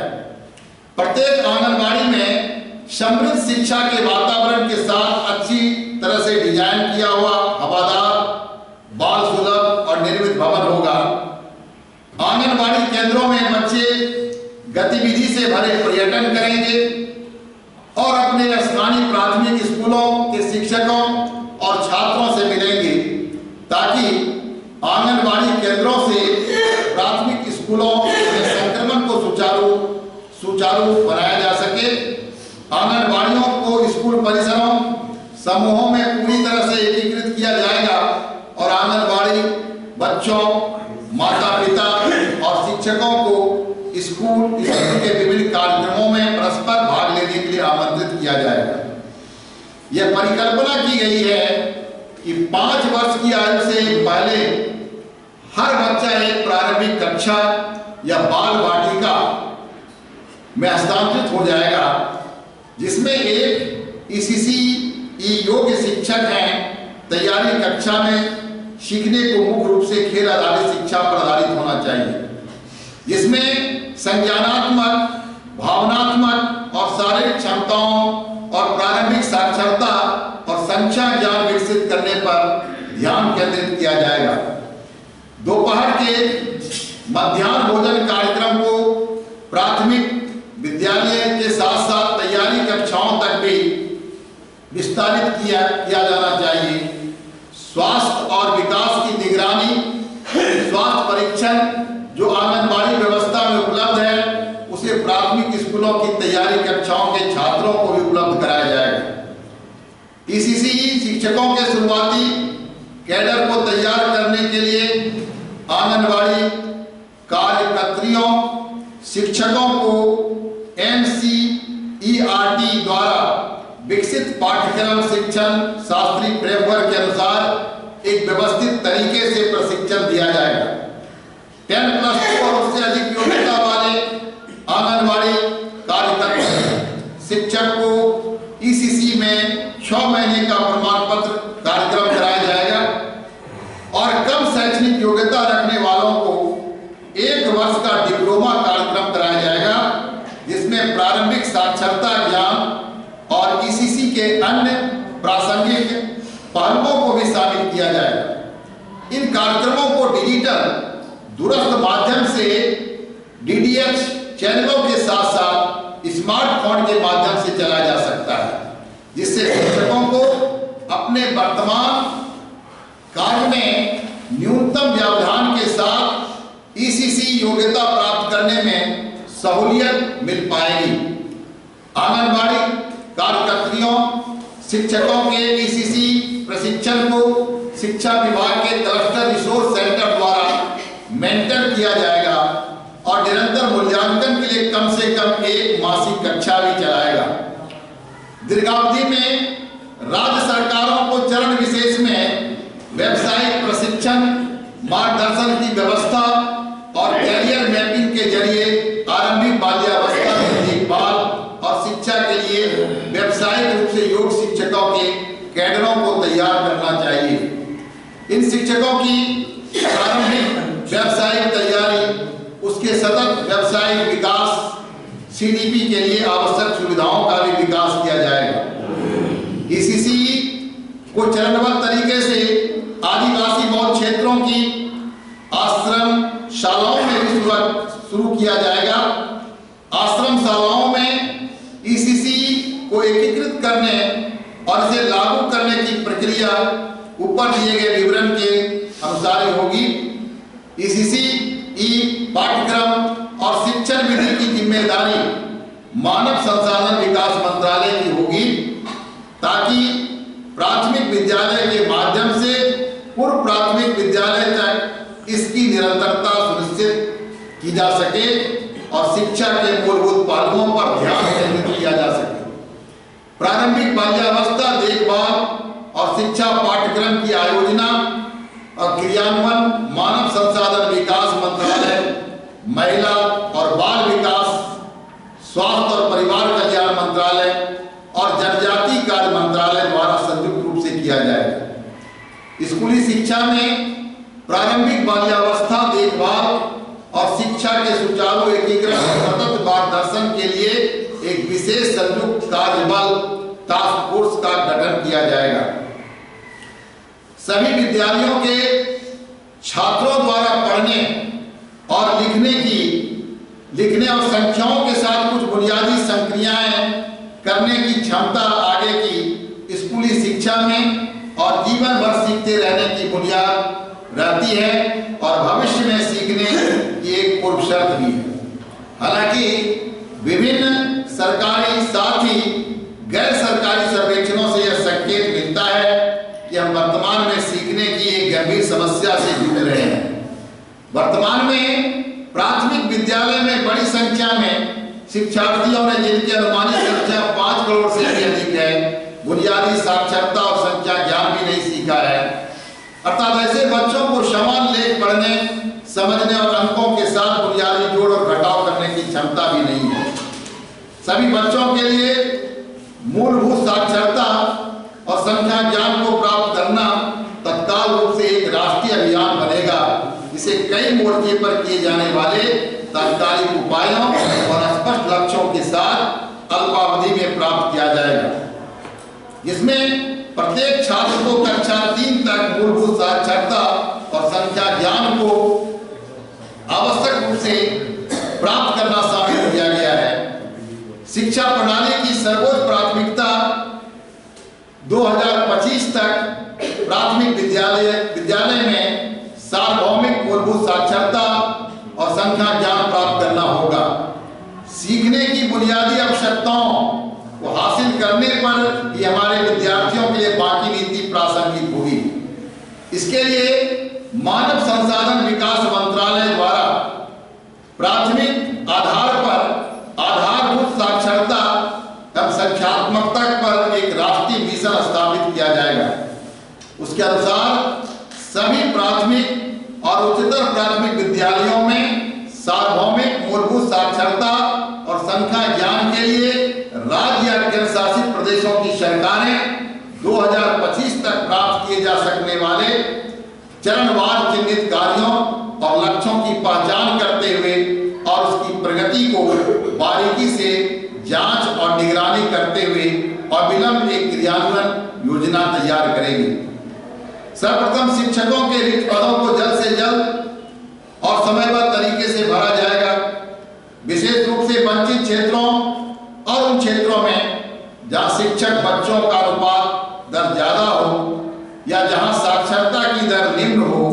प्रत्येक आंगनबाड़ी में समृद्ध शिक्षा के वातावरण के साथ अच्छी तरह से डिजाइन किया हुआ हवादार, बाल सुलभ और निर्मित भवन होगा। आंगनबाड़ी केंद्रों में बच्चे गतिविधि से भरे पर्यटन करेंगे और अपने स्थानीय प्राथमिक स्कूलों के शिक्षकों और छात्रों से मिलेंगे, ताकि आंगनबाड़ी केंद्रों से प्राथमिक स्कूलों में संक्रमण को सुचारू बनाया जा सके। आंगनबाड़ियों को स्कूल परिसरों, समूहों में पूरी तरह से एकीकृत किया जाएगा और आंगनबाड़ी बच्चों, माता पिता और शिक्षकों को स्कूल के विभिन्न कार्यक्रमों में परस्पर भाग लेने के लिए आमंत्रित किया जाएगा। यह परिकल्पना की गई है कि 5 वर्ष की आयु से पहले हर बच्चा एक प्रारंभिक कक्षा या बाल वाटिका में हस्तांतरित हो जाएगा, जिसमें एक ईसीसी योग्य शिक्षक हैं। तैयारी कक्षा में सीखने को मुख्य रूप से खेल आधारित शिक्षा पर आधारित होना चाहिए, जिसमें संज्ञानात्मक, भावनात्मक और शारीरिक क्षमताओं और प्रारंभिक साक्षरता और संख्या ज्ञान विकसित करने पर ध्यान केंद्रित किया जाएगा। दोपहर के मध्याह्न भोजन कार्यक्रम को प्राथमिक विद्यालय के साथ साथ तैयारी कक्षाओं तक भी विस्तारित किया जाना चाहिए। स्वास्थ्य और विकास की निगरानी, स्वास्थ्य परीक्षण जो आंगनबाड़ी व्यवस्था में उपलब्ध है, उसे प्राथमिक स्कूलों की तैयारी कक्षाओं के छात्रों को भी उपलब्ध कराया जाएगा। ईसीसी शिक्षकों के शुरुआती कैडर को तैयार करने के लिए आंगनबाड़ी कार्यकर्त्रियों, शिक्षकों को एनसीईआरटी द्वारा विकसित पाठ्यक्रम शिक्षण शास्त्रीय फ्रेमवर्क के अनुसार एक व्यवस्थित तरीके से प्रशिक्षण दिया जाएगा। 10+2 और उससे अधिक योग्यता वाले आंगनबाड़ी कार्यकर्ता शिक्षक को ईसीसी में 6 महीने का प्रमाण पत्र कार्यक्रम कराया जाएगा और कम शैक्षणिक योग्यता रखने वालों को 1 वर्ष का डिप्लोमा कार्यक्रम कराया जाएगा, जिसमें प्रारंभिक साक्षरता ज्ञान और ईसीसी के अन्य प्रासंगिक पहलुओं को भी शामिल किया जाएगा। इन कार्यक्रमों को डिजिटल दूरस्थ माध्यम से डीडीएच चैनलों के साथ साथ स्मार्टफोन के माध्यम से चलाया जा सकता है, जिससे शिक्षकों को अपने वर्तमान कार्य में न्यूनतम व्यवधान के साथ ईसीसी योग्यता प्राप्त करने में सहूलियत मिल पाएगी। आंगनबाड़ी कार्यकर्तियों शिक्षकों के ईसीसी प्रशिक्षण को शिक्षा विभाग के क्लस्टर रिसोर्स सेंटर द्वारा मेंटर किया जाएगा और निरंतर मूल्यांकन के लिए कम से कम 1 मासिक कक्षा भी चलाएगा। दीर्घावधि में राज्य सरकारों को चरण विशेष में व्यावसायिक प्रशिक्षण मार्गदर्शन की व्यवस्था और कैरियर मैपिंग के जरिए आरंभिक बाल्यावस्था में देखभाल और शिक्षा के लिए व्यावसायिक रूप से योग शिक्षकों के कैडरों को तैयार करना चाहिए। इन शिक्षकों की प्रारंभिक व्यावसायिक तैयारी, उसके सतत व्यावसायिक विकास, सीडीपी के लिए आवश्यक सुविधाओं का भी विकास किया जाएगा। ईसीसी को चरणबद्ध तरीके से आदिवासी बहुल क्षेत्रों की आश्रम शालाओं में भी शुरू किया जाएगा। आश्रम शालाओं में ईसीसी को एकीकृत करने और इसे लागू करने की प्रक्रिया ऊपर दिए गए विवरण के अनुसार ही होगी। ईसीसी पाठ्यक्रम और शिक्षण विधि की जिम्मेदारी मानव संसाधन विकास मंत्रालय की होगी, ताकि प्राथमिक विद्यालय के माध्यम से पूर्व प्राथमिक विद्यालय तक इसकी निरंतरता सुनिश्चित की जा सके और शिक्षा के मूलभूत पहलुओं पर ध्यान केंद्रित किया जा सके। प्रारंभिक बाल्यावस्था देखभाल और शिक्षा पाठ्यक्रम की आयोजना और क्रियान्वयन मानव संसाधन विकास मंत्रालय, महिला और बाल विकास, स्वास्थ्य और परिवार कल्याण मंत्रालय और जनजातीय कार्य मंत्रालय द्वारा संयुक्त रूप से किया जाएगा। स्कूली शिक्षा में प्रारंभिक बाल्यावस्था देखभाल और शिक्षा के सुचारू एकीकरण और सतत मार्गदर्शन के लिए एक विशेष संयुक्त कार्यबल टास्क फोर्स का गठन किया जाएगा। सभी विद्यालयों के छात्रों द्वारा पढ़ने और लिखने और संख्याओं के साथ कुछ बुनियादी संक्रियाएं करने की क्षमता आगे की स्कूली शिक्षा में और जीवन भर सीखते रहने की बुनियाद रहती है और भविष्य में सीखने की एक पूर्व शर्त भी है। हालांकि विभिन्न सरकारी साथ ही गैर सरकारी सर्वेक्षणों से यह संकेत मिलता है कि हम वर्तमान में सीखने की एक गंभीर समस्या से जूझ रहे हैं। वर्तमान में प्राथमिक विद्यालय में बड़ी संख्या में शिक्षार्थियों ने, जिनकी अनुमानित संख्या 5 करोड़ से भी अधिक है, बुनियादी साक्षरता और संख्या ज्ञान भी नहीं सीखा है। अर्थात ऐसे बच्चों को समान लेख पढ़ने, समझने और अंकों के साथ बुनियादी जोड़ और घटाव करने की क्षमता भी नहीं है। सभी बच्चों के लिए मूलभूत साक्षरता और संख्या ज्ञान को प्राप्त करना तत्काल रूप से एक राष्ट्रीय अभियान बनेगा, जिसे कई मोर्चे पर किए जाने वाले तात्कालिक उपायों और स्पष्ट लक्ष्यों के साथ अल्पावधि में प्राप्त किया जाएगा, जिसमें प्रत्येक छात्र को कक्षा 3 तक मूलभूत साक्षरता और संख्या ज्ञान को आवश्यक रूप से प्राप्त करना शामिल किया गया है। शिक्षा प्रणाली की सर्वोच्च प्राथमिकता 2025 तक प्राथमिक विद्यालय में सार्वभौमिक मूलभूत साक्षरता और संख्या ज्ञान प्राप्त करना होगा। सीखने की बुनियादी आवश्यकताओं को हासिल करने पर ही हमारे विद्यार्थियों के लिए बाकी नीति प्रासंगिक होगी। इसके लिए मानव संसाधन विकास मंत्रालय द्वारा प्राथमिक आधार पर आधारभूत साक्षरता एवं संख्यात्मकता पर एक उसके अनुसार सभी प्राथमिक और उच्चतर प्राथमिक विद्यालयों में सार्वभौमिक मूलभूत साक्षरता और संख्या ज्ञान के लिए राज्य या केंद्र शासित प्रदेशों की सरकारें 2025 तक प्राप्त किए जा सकने वाले चरणवार चिन्हित कार्यों और लक्ष्यों की पहचान करते हुए और उसकी प्रगति को बारीकी से जांच और निगरानी करते हुए अविलंब एक क्रियान्वयन योजना तैयार करेगी। सर्वप्रथम शिक्षकों के रिक्त पदों को जल्द से जल्द और समयबद्ध तरीके से भरा जाएगा। विशेष रूप से वंचित क्षेत्रों और उन क्षेत्रों में जहां शिक्षक बच्चों का अनुपात दर ज्यादा हो या जहां साक्षरता की दर निम्न हो,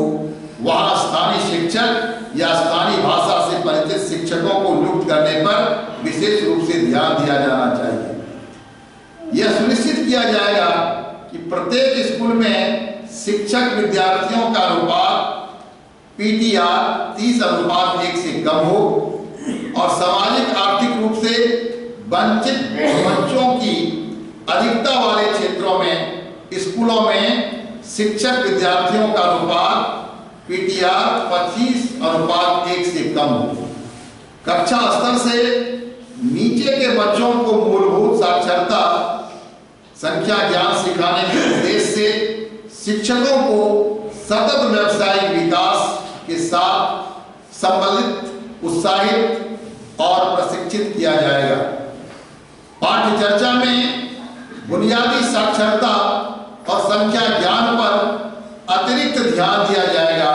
वहां स्थानीय शिक्षक या स्थानीय भाषा से परिचित शिक्षकों को नियुक्त करने पर विशेष रूप से ध्यान दिया जाना चाहिए। यह सुनिश्चित किया जाएगा कि प्रत्येक स्कूल में शिक्षक विद्यार्थियों का अनुपात PTR 30:1 से कम हो और सामाजिक आर्थिक रूप से वंचित बच्चों की अधिकता वाले क्षेत्रों में स्कूलों में शिक्षक विद्यार्थियों का अनुपात PTR 25:1 से कम हो। कक्षा स्तर से नीचे के बच्चों को मूलभूत साक्षरता संख्या ज्ञान सिखाने के उद्देश्य से शिक्षकों को सतत व्यावसायिक विकास के साथ सम्मिलित, उत्साहित और प्रशिक्षित किया जाएगा। पाठ्य चर्चा में बुनियादी साक्षरता और संख्या ज्ञान पर अतिरिक्त ध्यान दिया जाएगा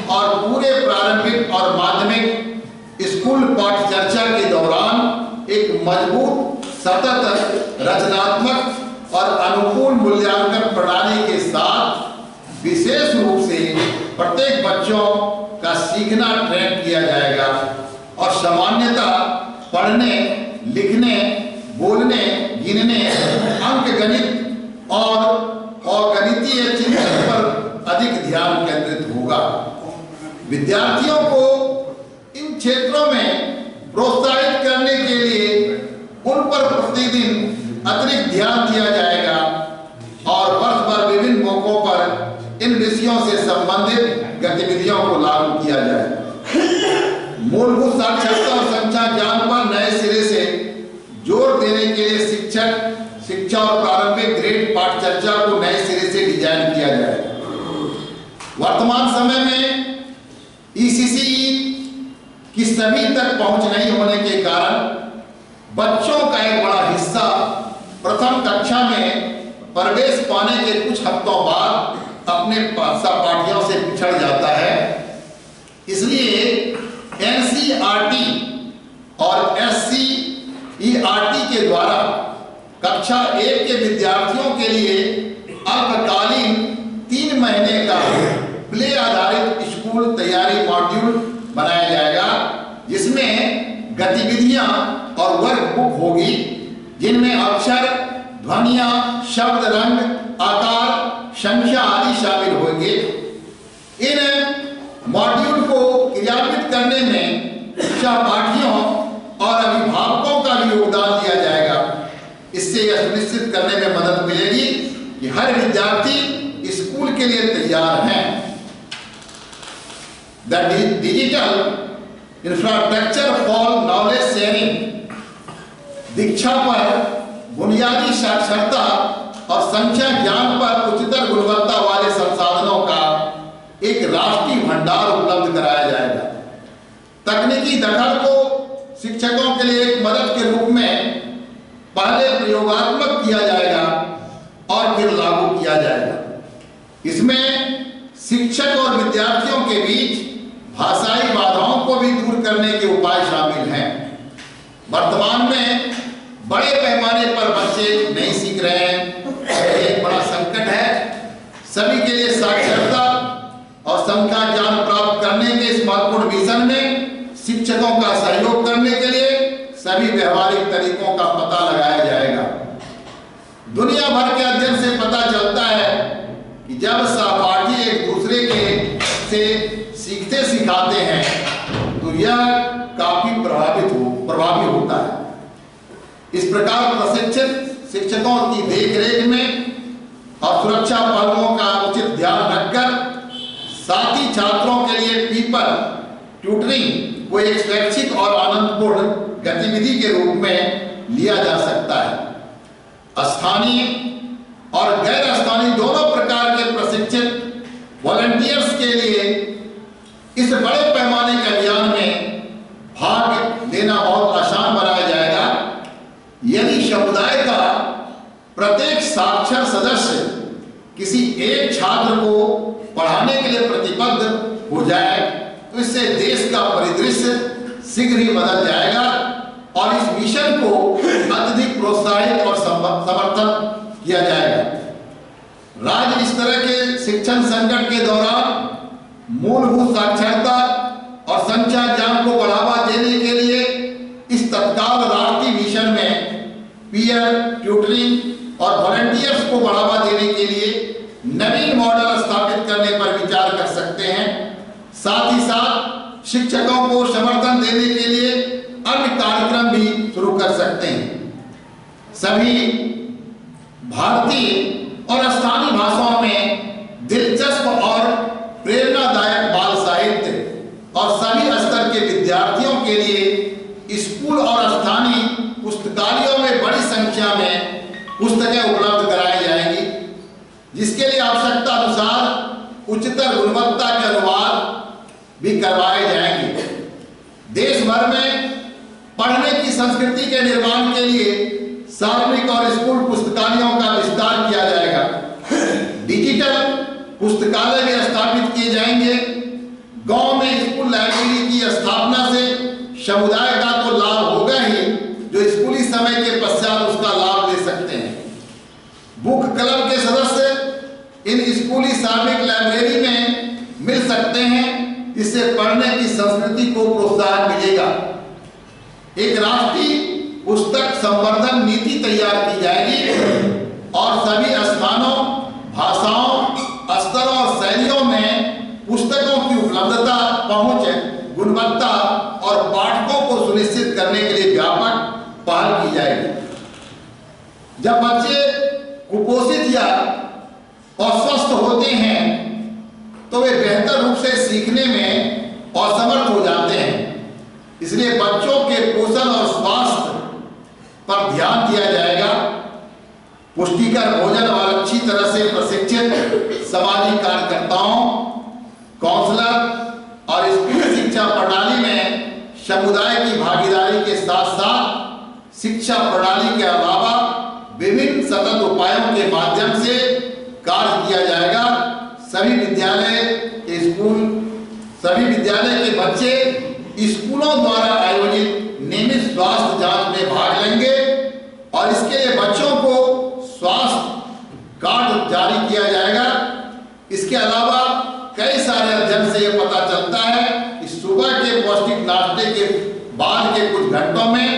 और पूरे प्रारंभिक और माध्यमिक स्कूल पाठ्य चर्चा के दौरान एक मजबूत, सतत, रचनात्मक और अनुकूल मूल्यांकन प्रणाली के साथ विशेष रूप से प्रत्येक बच्चों का सीखना ट्रैक किया जाएगा और सामान्यतः पढ़ने, लिखने, बोलने, गिनने, अंकगणित और गणितीय चिंतन पर अधिक ध्यान केंद्रित होगा। विद्यार्थियों को इन क्षेत्रों में प्रोत्साहित करने के लिए उन पर प्रतिदिन अतिरिक्त ध्यान दिया जाएगा और वर्ष भर विभिन्न मौकों पर इन विषयों से संबंधित गतिविधियों को लागू किया जाए। मूलभूत साक्षरता और संख्या ज्ञान पर नए सिरे से जोर देने के लिए शिक्षा और प्रारंभिक ग्रेड पाठ चर्चा को नए सिरे से डिजाइन किया जाए। वर्तमान समय में ECCE की सभी तक पहुंच नहीं होने के कारण बच्चों का एक बड़ा हिस्सा प्रथम कक्षा में प्रवेश पाने के कुछ हफ्तों बाद अपने सहपाठियों से पिछड़ जाता है। इसलिए NCERT और SCERT के द्वारा कक्षा 1 के विद्यार्थियों के लिए अल्पकालीन 3 महीने का प्ले आधारित स्कूल तैयारी मॉड्यूल बनाया जाएगा, जिसमें गतिविधियां और वर्कबुक होगी जिनमें अक्षर, ध्वनियां, शब्द, रंग, आकार, संख्या आदि शामिल होंगे। इन मॉड्यूल को क्रियान्वित करने में सहपाठियों और अभिभावकों का भी योगदान दिया जाएगा। इससे यह सुनिश्चित करने में मदद मिलेगी कि हर विद्यार्थी स्कूल के लिए तैयार है। The digital infrastructure for knowledge sharing, Diksha पर बुनियादी साक्षरता और संख्या ज्ञान पर उच्चतर गुणवत्ता वाले संसाधनों का एक राष्ट्रीय भंडार उपलब्ध कराया जाएगा। तकनीकी दखल को शिक्षकों के लिए एक मदद के रूप में पहले प्रयोगात्मक किया जाएगा और फिर लागू किया जाएगा। इसमें शिक्षक और विद्यार्थियों के बीच भाषाई बाधाओं को भी दूर करने के उपाय शामिल हैं। वर्तमान में बड़े पैमाने पर बच्चे नहीं सीख रहे हैं। एक बड़ा संकट है। सभी के लिए साक्षरता और संख्या ज्ञान प्राप्त करने के इस महत्वपूर्ण मिशन में शिक्षकों का सहयोग करने के लिए सभी व्यवहारिक तरीकों का पता लगाया जाएगा। दुनिया भर के अध्ययन से पता चलता है कि जब सहपाठी एक दूसरे के से सीखते सिखाते हैं तो यह काफी प्रभावी होता है। इस प्रकार प्रशिक्षित शिक्षकों की देखरेख में और सुरक्षा पहलुओं का प्रिंसिपल ट्यूटरिंग को एक स्वैच्छिक और आनंदपूर्ण गतिविधि के रूप में लिया जा सकता है। स्थानीय और गैर स्थानीय दोनों प्रकार के प्रशिक्षित वॉलंटियर्स के लिए इस बड़े पैमाने के अभियान में भाग लेना बहुत आसान बनाया जाएगा यदि समुदाय का प्रत्येक साक्षर सदस्य किसी एक छात्र को पढ़ाने के लिए प्रतिबद्ध हो जाए तो इससे देश का परिदृश्य शीघ्र ही बदल जाएगा और इस मिशन को अत्यधिक प्रोत्साहित और समर्थन किया जाएगा। राज्य इस तरह के शिक्षण संकट के दौरान मूलभूत साक्षरता और संचार ज्ञान को बढ़ावा देने के लिए इस तत्काल राष्ट्रीय मिशन में पीयर ट्यूटरिंग और वॉलंटियर्स को बढ़ावा देने के लिए नवीन मॉडल स्थापित करने पर विचार कर सकते हैं। साथ ही साथ शिक्षकों को समर्थन देने के लिए अन्य कार्यक्रम भी शुरू कर सकते हैं। सभी भारतीय और स्थानीय भाषाओं में दिलचस्प और प्रेरणादायक बाल साहित्य और सभी स्तर के विद्यार्थियों के लिए स्कूल और स्थानीय पुस्तकालयों में बड़ी संख्या में पुस्तकें उपलब्ध कराई जाएंगी, जिसके लिए आवश्यकता अनुसार उच्चतर गुणवत्ता के अनुवाद भी करवाए जाएंगे। देश भर में पढ़ने की संस्कृति के निर्माण के लिए सार्वजनिक और स्कूल पुस्तकालयों का विस्तार किया जाएगा। डिजिटल पुस्तकालय भी स्थापित किए जाएंगे। गांव में स्कूल लाइब्रेरी की स्थापना से समुदाय का तो लाभ होगा ही, जो स्कूली समय के पश्चात उसका लाभ ले सकते हैं। बुक क्लब के सदस्य इन स्कूली सार्वजनिक लाइब्रेरी में मिल सकते हैं, इससे पढ़ने की संस्कृति को प्रोत्साहन मिलेगा। एक राष्ट्रीय पुस्तक संवर्धन नीति तैयार की जाएगी और सभी स्थानों, भाषाओं, स्तरों और शैलियों में पुस्तकों की उपलब्धता, पहुंच, गुणवत्ता और पाठकों को सुनिश्चित करने के लिए व्यापक पहल की जाएगी। जब बच्चे कुपोषित या अस्वस्थ होते हैं तो वे बेहतर रूप से सीखने में असमर्थ हो जाते हैं। इसलिए बच्चों के पोषण और स्वास्थ्य पर ध्यान दिया जाएगा। पुष्टिकर भोजन और अच्छी तरह से प्रशिक्षित सामाजिक कार्यकर्ताओं, काउंसलर और स्कूल शिक्षा प्रणाली में समुदाय की भागीदारी के साथ साथ शिक्षा प्रणाली के अलावा विभिन्न सतत उपायों के माध्यम से कार्य किया जाएगा। सभी विद्यालय के बच्चे स्कूलों द्वारा आयोजित नियमित स्वास्थ्य जांच में भाग लेंगे और इसके लिए बच्चों को स्वास्थ्य कार्ड जारी किया जाएगा। इसके अलावा कई सारे अध्ययन से यह पता चलता है कि सुबह के पौष्टिक नाश्ते के बाद के कुछ घंटों में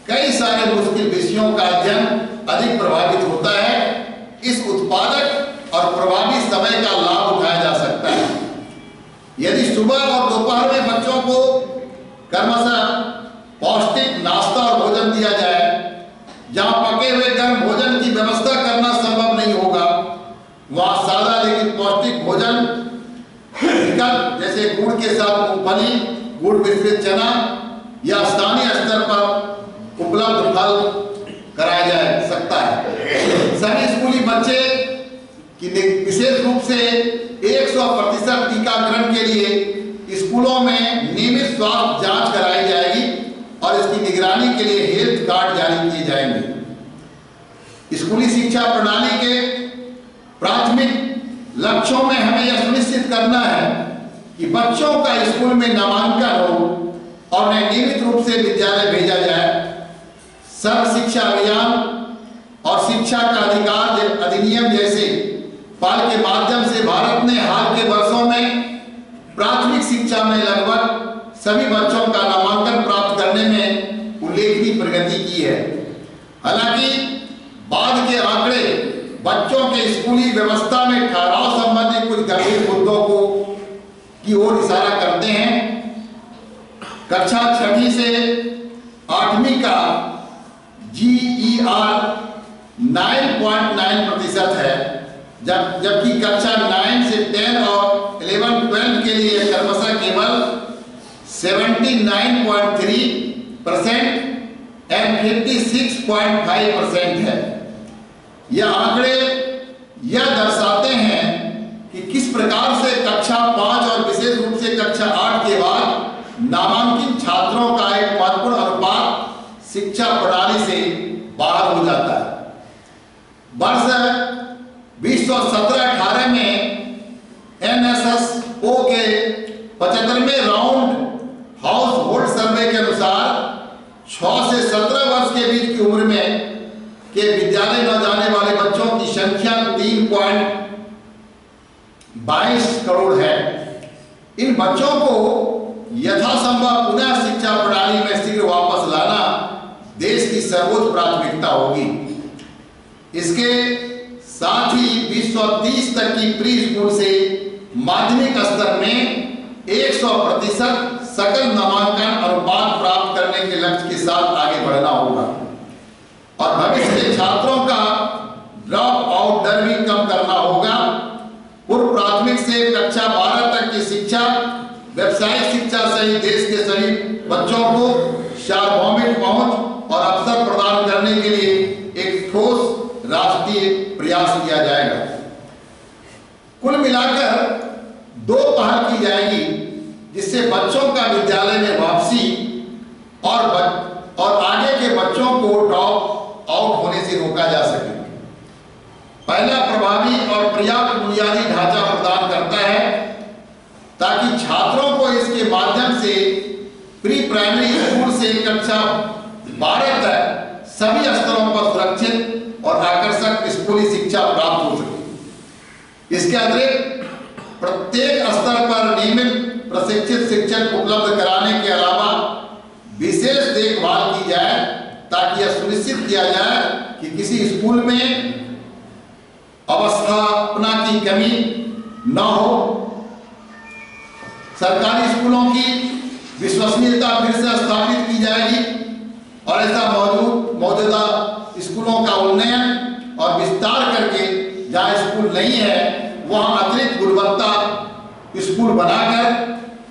कई सारे मुश्किल विषयों का अध्ययन अधिक प्रभावित होता है। इस उत्पादक और प्रभावी समय का लाभ उठाया जा सकता है। यदि सुबह और दोपहर में बच्चों को क्रमशः पौष्टिक नाश्ता और भोजन दिया जाए, जहां पके हुए गर्म भोजन की व्यवस्था करना संभव नहीं होगा, वहां सादा लेकिन पौष्टिक भोजन विकल्प जैसे गुड़ के साथ मूंगफली, गुड़ मिश्रित चना या स्थानीय स्तर पर उपलब्ध फल कराया जा सकता है। सभी स्कूली बच्चे की विशेष रूप से 100% टीकाकरण के लिए स्कूलों में नियमित स्वास्थ्य जांच कराई जाएगी और इसकी निगरानी के लिए हेल्थ कार्ड जारी किए जाएंगे। स्कूली शिक्षा प्रणाली के प्राथमिक लक्ष्यों में हमें यह सुनिश्चित करना है कि बच्चों का स्कूल में नामांकन हो और उन्हें नियमित रूप से विद्यालय भेजा जाए। सर्व शिक्षा अभियान और शिक्षा का अधिकार अधिनियम जैसे पहल के माध्यम से भारत ने हाल के वर्षों में प्राथमिक शिक्षा में लगभग सभी बच्चों का नामांकन प्राप्त करने में उल्लेखनीय प्रगति की है। हालांकि बाद के आंकड़े बच्चों के स्कूली व्यवस्था में ठहराव संबंधी कुछ गंभीर मुद्दों को की ओर इशारा करते हैं। कक्षा 6वीं से 8वीं का GER 9.9% है, जबकि कक्षा 9 से 10 और 11-12 के लिए क्रमशः केवल 49.3% एंड 56.5% है। यह आंकड़े यह दर्शाते हैं कि किस प्रकार से कक्षा 5 और विशेष रूप से कक्षा 8 के बाद नामांकित छात्रों का एक महत्वपूर्ण अनुपात शिक्षा प्रणाली से बाहर हो जाता है। वर्ष 2017-18 में NSSO के 75वें राउंड हाउस होल्ड सर्वे के अनुसार 6 से 17 वर्ष के बीच की उम्र में के विद्यालय न जाने वाले बच्चों की संख्या 3.22 करोड़ है। इन बच्चों को यथासंभव पुनः शिक्षा प्रणाली में शीघ्र वापस लाना देश की सर्वोच्च प्राथमिकता होगी। इसके साथ ही 2030 तक की प्री स्कूल से माध्यमिक स्तर में 100% सकल नामांकन अनुपात प्राप्त करने के लक्ष्य के साथ आगे बढ़ना होगा और भविष्य के छात्रों का ड्रॉप आउट दर भी कम करना होगा। पूर्व प्राथमिक से कक्षा 12 तक की शिक्षा, व्यावसायिक शिक्षा सहित देश के सभी बच्चों को सार्वभौमिक पहुंच और अवसर प्रदान करने के लिए एक ठोस राष्ट्रीय प्रयास किया जाएगा। कुल मिलाकर 2 पहल की जाएगी जिससे बच्चों का विद्यालय में वापसी और आगे के बच्चों को ड्रॉप आउट होने से रोका जा सके। पहला, प्रभावी और पर्याप्त बुनियादी ढांचा प्रदान करता है ताकि छात्रों को इसके माध्यम से प्री प्राइमरी स्कूल से कक्षा 12 तक सभी स्तरों पर सुरक्षित और आकर्षक स्कूली शिक्षा प्राप्त हो सके। इसके अतिरिक्त प्रत्येक स्तर पर नियमित प्रशिक्षित शिक्षक उपलब्ध कराने के अलावा विशेष देखभाल की जाए ताकि यह सुनिश्चित किया जाए कि किसी स्कूल में अवस्थापना की कमी न हो। सरकारी स्कूलों की विश्वसनीयता फिर से स्थापित की जाएगी और ऐसा मौजूदा स्कूलों का उन्नयन और विस्तार करके जहां स्कूल नहीं है वहां अतिरिक्त गुणवत्ता स्कूल बनाकर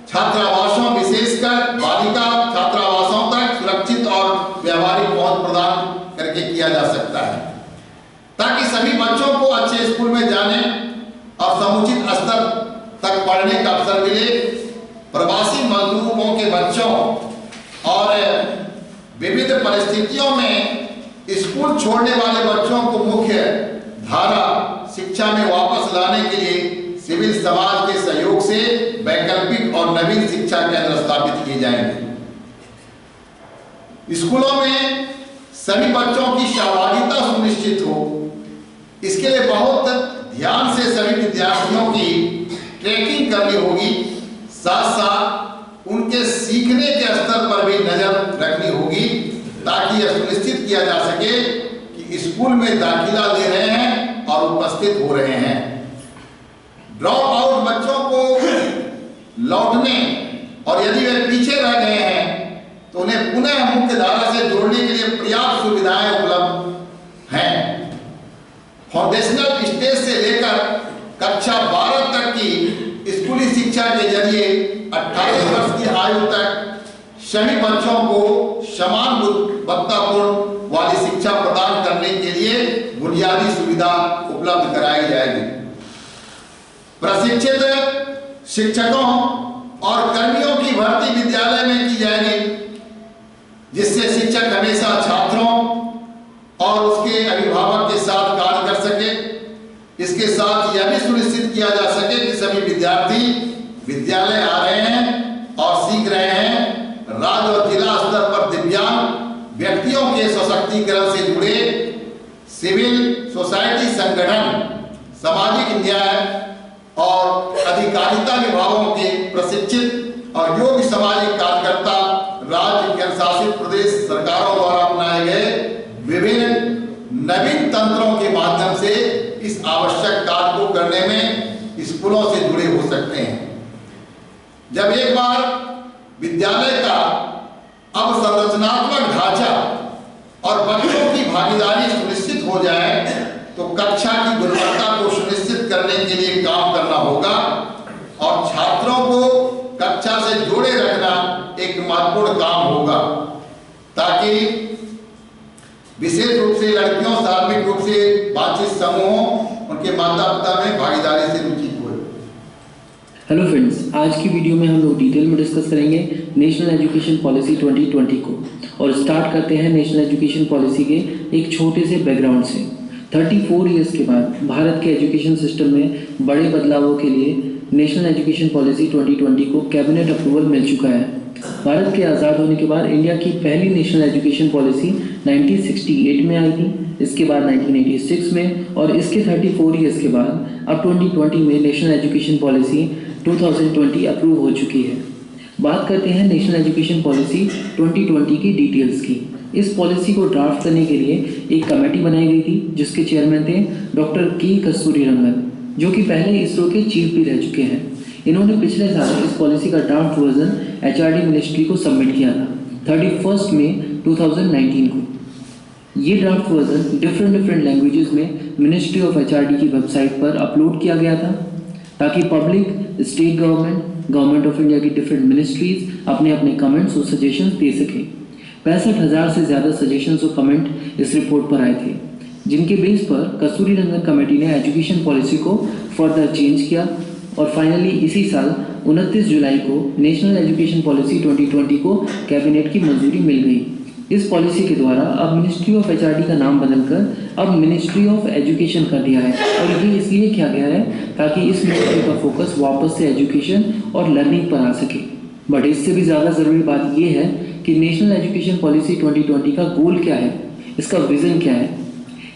छात्रावासों, विशेषकर बालिका छात्रावासों तक सुरक्षित और व्यावहारिक पहुंच प्रदान करके किया जा सकता है ताकि सभी बच्चों को अच्छे स्कूल में जाने और समुचित स्तर तक पढ़ने का अवसर मिले। प्रवासी मजदूरों के बच्चों और विविध परिस्थितियों में स्कूल छोड़ने वाले बच्चों को मुख्य धारा शिक्षा में वापस लाने के लिए सिविल समाज के सहयोग से वैकल्पिक और नवीन शिक्षा केंद्र स्थापित किए जाएंगे। स्कूलों में सभी बच्चों की सहभागिता सुनिश्चित हो, इसके लिए बहुत ध्यान से सभी विद्यार्थियों की ट्रैकिंग करनी होगी। साथ साथ उनके सीखने के स्तर पर भी नजर रखनी होगी ताकि यह सुनिश्चित किया जा सके कि स्कूल में दाखिला ले रहे हैं और उपस्थित हो रहे हैं। ड्रॉप आउट बच्चों को लौटने और यदि वे पीछे रह गए हैं तो उन्हें पुनः मुख्य धारा से जोड़ने के लिए पर्याप्त सुविधाएं उपलब्ध हैं। फाउंडेशनल स्टेज से लेकर कक्षा 12 तक की स्कूली शिक्षा के जरिए 28 वर्ष की आयु तक सभी बच्चों को समान गुणवत्तापूर्ण वाली शिक्षा प्रदान करने के लिए बुनियादी सुविधा उपलब्ध कराई जाएगी। प्रशिक्षित शिक्षकों और कर्मियों की भर्ती विद्यालय में की जाएगी जिससे शिक्षक हमेशा छात्रों और उसके अभिभावक के साथ कार्य कर सके। इसके साथ यह भी सुनिश्चित किया जा सके कि सभी विद्यार्थी विद्यालय आ रहे हैं और सीख रहे हैं। राज्य और जिला स्तर पर दिव्यांग व्यक्तियों के सशक्तिकरण से जुड़े सिविल सोसाइटी संगठन, सामाजिक न्याय और अधिकारिता विभागों के प्रशिक्षित और योग्य सामाजिक कार्यकर्ता राज्य केंद्रशासित प्रदेश सरकारों द्वारा अपनाए गए विभिन्न नवीन तंत्रों के माध्यम से इस आवश्यक कार्य को करने में स्कूलों से जुड़े हो सकते हैं। जब एक बार विद्यालय का अब संरचनात्मक ढांचा और बच्चों की भागीदारी सुनिश्चित हो जाए तो कक्षा की गुणवत्ता को सुनिश्चित करने के लिए काम करना होगा और छात्रों को कक्षा से जोड़े रखना एक सौहार्दपूर्ण काम होगा, ताकि विशेष रूप से लड़कियों धार्मिक रूप से बातचीत समूहों उनके माता पिता में भागीदारी से रुचि हुए। हेलो फ्रेंड्स, आज की वीडियो में हम लोग डिटेल में डिस्कस करेंगे नेशनल एजुकेशन पॉलिसी 2020 को, और स्टार्ट करते हैं नेशनल एजुकेशन पॉलिसी के एक छोटे से बैकग्राउंड से। 34 ईयर्स के बाद भारत के एजुकेशन सिस्टम में बड़े बदलावों के लिए नेशनल एजुकेशन पॉलिसी 2020 को कैबिनेट अप्रूवल मिल चुका है। भारत के आज़ाद होने के बाद इंडिया की पहली नेशनल एजुकेशन पॉलिसी 1968 में आई थी, इसके बाद 1986 में, और इसके 34 ईयर्स के बाद अब 2020 में नेशनल एजुकेशन पॉलिसी 2020 अप्रूव हो चुकी है। बात करते हैं नेशनल एजुकेशन पॉलिसी 2020 की डिटेल्स की। इस पॉलिसी को ड्राफ्ट करने के लिए एक कमेटी बनाई गई थी, जिसके चेयरमैन थे डॉक्टर के कस्तूरीरंगन, जो कि पहले इसरो के चीफ भी रह चुके हैं। इन्होंने पिछले साल इस पॉलिसी का ड्राफ्ट वर्जन HRD मिनिस्ट्री को सबमिट किया था 31 मई 2019 को। ये ड्राफ्ट वर्जन डिफरेंट लैंग्वेजेस में मिनिस्ट्री ऑफ HRD की वेबसाइट पर अपलोड किया गया था, ताकि public, state government of India की डिफरेंट मिनिस्ट्रीज अपने अपने कमेंट्स और सजेशंस दे सकें। 65,000 से ज़्यादा सजेशंस और कमेंट इस रिपोर्ट पर आए थे, जिनके बेस पर कस्तूरीरंगन कमेटी ने एजुकेशन पॉलिसी को फर्दर चेंज किया, और फाइनली इसी साल 29 जुलाई को नेशनल एजुकेशन पॉलिसी 2020 को कैबिनेट की मंजूरी मिल गई। इस पॉलिसी के द्वारा अब मिनिस्ट्री ऑफ HRD का नाम बदलकर अब मिनिस्ट्री ऑफ एजुकेशन कर दिया है, और ये इसलिए किया गया है ताकि इस मिनिस्ट्री का फोकस वापस से एजुकेशन और लर्निंग पर आ सके। बट इससे भी ज़्यादा ज़रूरी बात ये है कि नेशनल एजुकेशन पॉलिसी 2020 का गोल क्या है, इसका विज़न क्या है।